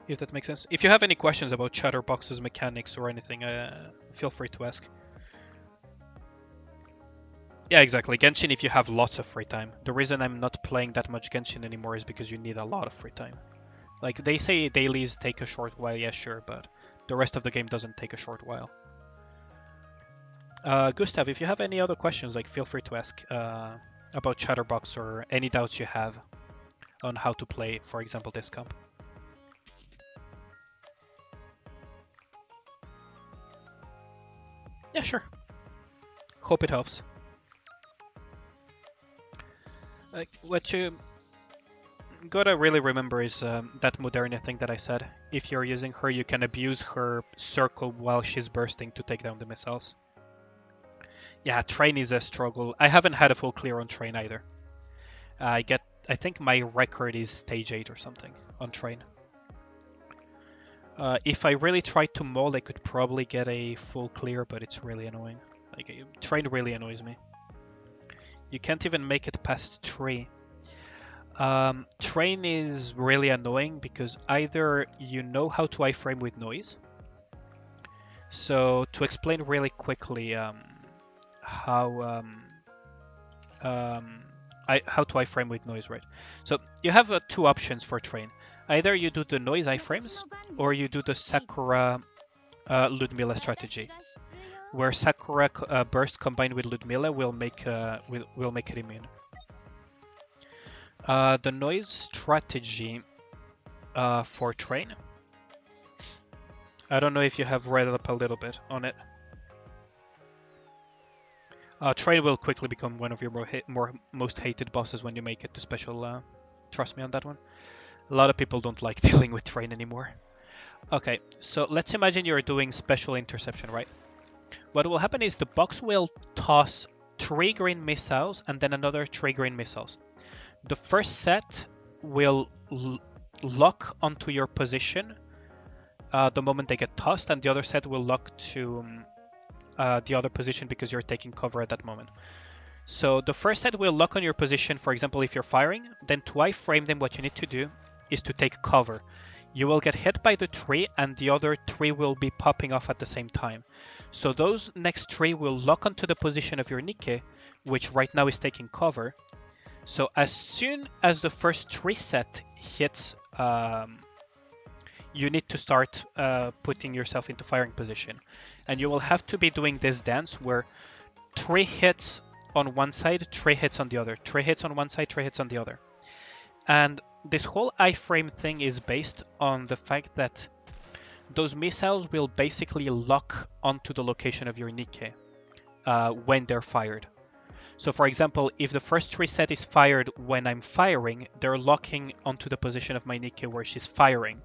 If that makes sense. If you have any questions about Chatterbox's mechanics or anything, feel free to ask. Yeah, exactly. Genshin, if you have lots of free time. The reason I'm not playing that much Genshin anymore is because you need a lot of free time. Like, they say dailies take a short while, yeah, sure, but the rest of the game doesn't take a short while. Gustav, if you have any other questions, like, feel free to ask about Chatterbox or any doubts you have on how to play, for example, this comp. Yeah, sure. Hope it helps. Like, what you gotta really remember is that Modernia thing that I said. If you're using her, you can abuse her circle while she's bursting to take down the missiles. Yeah, train is a struggle. I haven't had a full clear on train either. I think my record is stage 8 or something on train. If I really tried to maul, I could probably get a full clear, but it's really annoying. Like, train really annoys me. You can't even make it past 3. Train is really annoying because either you know how to iframe with noise. So to explain really quickly how to iframe with noise, right? So you have 2 options for train. Either you do the noise iframes or you do the Sakura Ludmilla strategy, where Sakura burst combined with Ludmilla will make it immune. The noise strategy for train. I don't know if you have read up a little bit on it. Train will quickly become one of your most hated bosses when you make it to special. Trust me on that one. A lot of people don't like dealing with train anymore. Okay, so let's imagine you're doing special interception, right? What will happen is the box will toss 3 green missiles and then another 3 green missiles. The first set will lock onto your position the moment they get tossed, and the other set will lock to the other position because you're taking cover at that moment. So the first set will lock on your position, for example, if you're firing. Then to iframe them, what you need to do is to take cover. You will get hit by the 3 and the other 3 will be popping off at the same time. So those next 3 will lock onto the position of your Nikke, which right now is taking cover. So as soon as the first 3 set hits, you need to start putting yourself into firing position. And you will have to be doing this dance where 3 hits on one side, 3 hits on the other, 3 hits on one side, 3 hits on the other. And this whole iframe thing is based on the fact that those missiles will basically lock onto the location of your Nikke when they're fired. So for example, if the first 3 set is fired when I'm firing, they're locking onto the position of my Nikke where she's firing.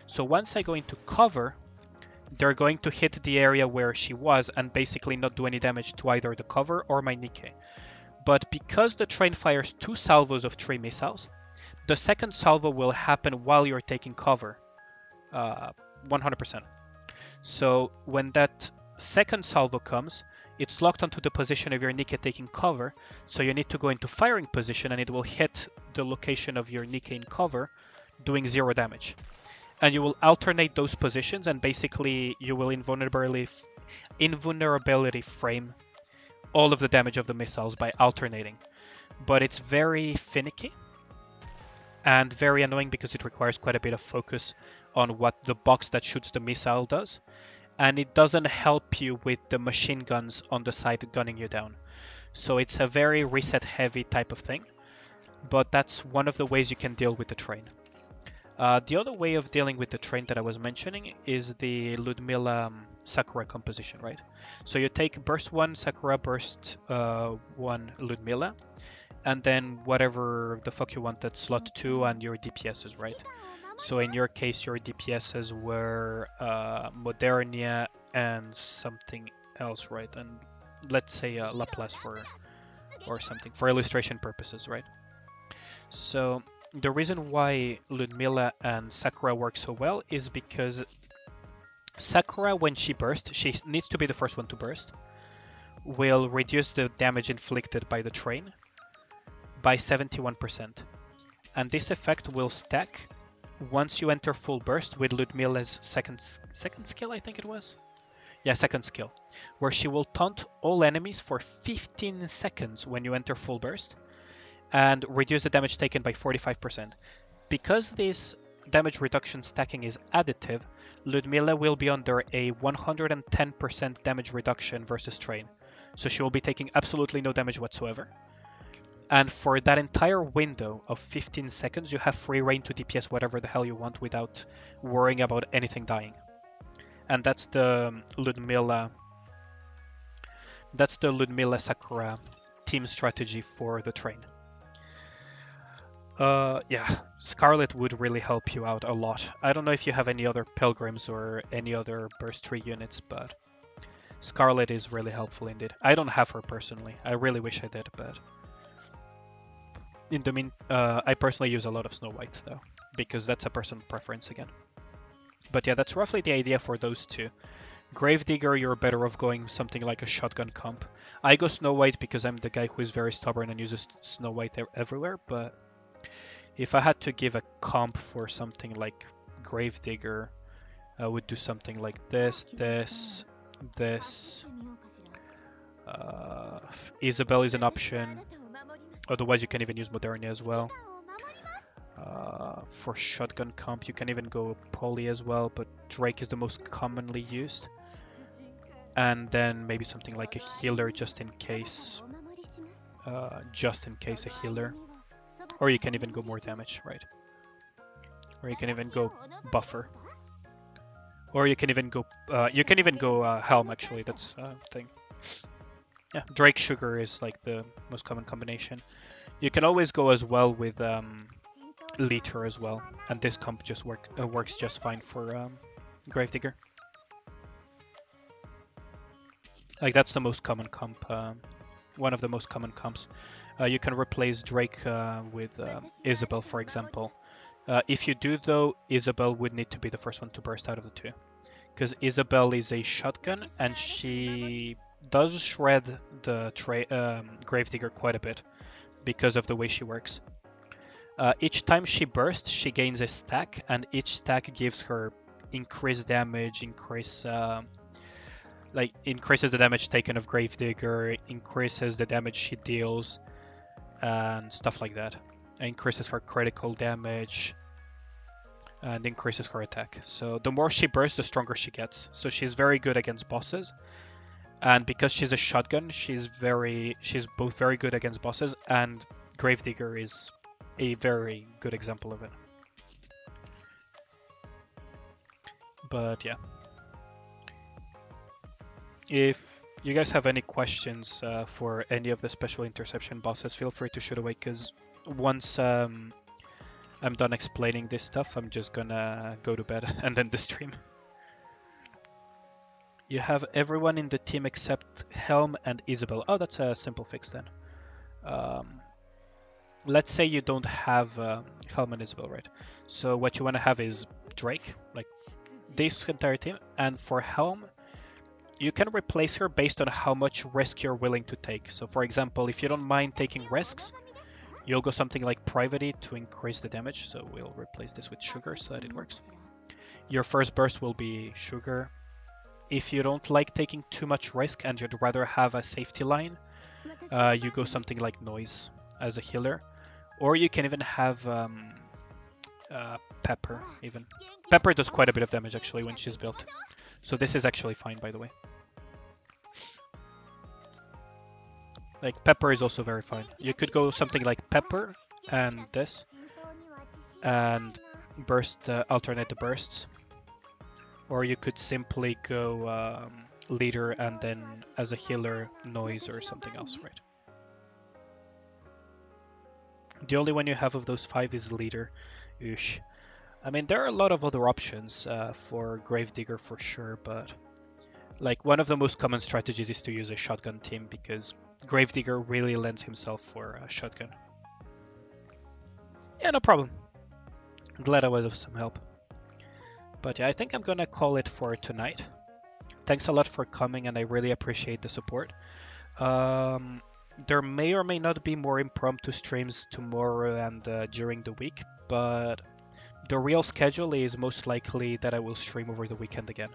So once I go into cover, they're going to hit the area where she was and basically not do any damage to either the cover or my Nikke. But because the train fires 2 salvos of 3 missiles, the second salvo will happen while you're taking cover, 100%. So when that second salvo comes, it's locked onto the position of your Nikke taking cover, so you need to go into firing position and it will hit the location of your Nikke in cover, doing 0 damage. And you will alternate those positions, and basically you will invulnerability frame all of the damage of the missiles by alternating. But it's very finicky and very annoying because it requires quite a bit of focus on what the box that shoots the missile does. And it doesn't help you with the machine guns on the side gunning you down. So it's a very reset heavy type of thing, but that's one of the ways you can deal with the train. The other way of dealing with the train that I was mentioning is the Ludmilla Sakura composition, right? So you take burst 1 Sakura, burst 1 Ludmilla, and then whatever the fuck you want, that's slot 2 and your DPSs, right? So in your case, your DPSs were Modernia and something else, right? And let's say Laplace or something for illustration purposes, right? So the reason why Ludmilla and Sakura work so well is because Sakura, when she bursts, she needs to be the first one to burst, will reduce the damage inflicted by the train by 71%. And this effect will stack once you enter full burst with Ludmilla's second skill, I think it was? Yeah, second skill, where she will taunt all enemies for 15 seconds when you enter full burst, and reduce the damage taken by 45%. Because this damage reduction stacking is additive, Ludmilla will be under a 110% damage reduction versus train. So she will be taking absolutely no damage whatsoever. And for that entire window of 15 seconds, you have free reign to DPS whatever the hell you want without worrying about anything dying. And that's the Ludmilla Sakura team strategy for the train. Yeah, Scarlet would really help you out a lot. I don't know if you have any other Pilgrims or any other Burst 3 units, but Scarlet is really helpful indeed. I don't have her personally. I really wish I did, but in the I personally use a lot of Snow White though, because that's a personal preference again. But yeah, that's roughly the idea for those two. Gravedigger, you're better off going something like a shotgun comp. I go Snow White because I'm the guy who is very stubborn and uses Snow White everywhere, but if I had to give a comp for something like Gravedigger, I would do something like this. Isabel is an option. Otherwise, you can even use Modernia as well. For shotgun comp, you can even go Polly as well, but Drake is the most commonly used. And then maybe something like a healer just in case. A healer. Or you can even go more damage, right? Or you can even go buffer. Or you can even go Helm, actually, that's a thing. Yeah, Drake Sugar is like the most common combination. You can always go as well with Liter as well, and this comp just works just fine for Gravedigger. Like that's the most common comp, one of the most common comps. You can replace Drake with Isabel, for example. If you do though, Isabel would need to be the first one to burst out of the two, because Isabel is a shotgun and she does shred the Gravedigger quite a bit because of the way she works. Each time she bursts, she gains a stack, and each stack gives her increased damage, increases the damage taken of Gravedigger, increases the damage she deals, and stuff like that. Increases her critical damage, and increases her attack. So the more she bursts, the stronger she gets. So she's very good against bosses. And because she's a shotgun, she's both very good against bosses, and Gravedigger is a very good example of it. But yeah. If you guys have any questions for any of the special interception bosses, feel free to shoot away, because once I'm done explaining this stuff, I'm just gonna go to bed and end the stream. You have everyone in the team except Helm and Isabel. Oh, that's a simple fix then. Um, let's say you don't have Helm and Isabel, right? So what you want to have is Drake, like this entire team, and for Helm, you can replace her based on how much risk you're willing to take. So for example, if you don't mind taking risks, you'll go something like Private to increase the damage. So we'll replace this with Sugar so that it works. Your first burst will be Sugar. If you don't like taking too much risk and you'd rather have a safety line, you go something like Noise as a healer. Or you can even have Pepper even. Pepper does quite a bit of damage actually when she's built. So this is actually fine, by the way. Like Pepper is also very fine. You could go something like Pepper and this, and burst alternate the bursts, or you could simply go leader and then as a healer Noise or something else, right? The only one you have of those 5 is leader. Oosh. I mean, there are a lot of other options for Gravedigger for sure, but like one of the most common strategies is to use a shotgun team because Gravedigger really lends himself for a shotgun. Yeah, no problem. I'm glad I was of some help. But yeah, I think I'm gonna call it for tonight. Thanks a lot for coming, and I really appreciate the support. There may or may not be more impromptu streams tomorrow and during the week, but the real schedule is most likely that I will stream over the weekend again,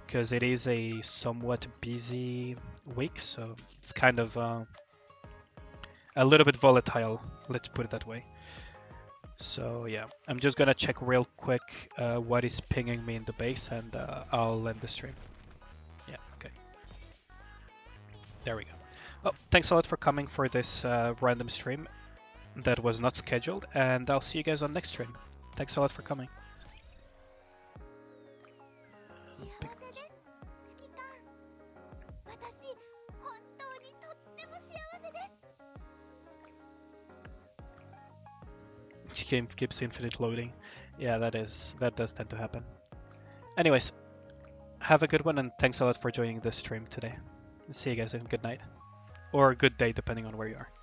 because it is a somewhat busy week, so it's kind of a little bit volatile, let's put it that way. So yeah, I'm just gonna check real quick what is pinging me in the base, and I'll end the stream. Yeah, okay. There we go. Well, thanks a lot for coming for this random stream that was not scheduled, and I'll see you guys on next stream. Thanks a lot for coming. Game keeps infinite loading. Yeah, that does tend to happen. Anyways, have a good one, and thanks a lot for joining this stream today. See you guys, and good night. Or good day, depending on where you are.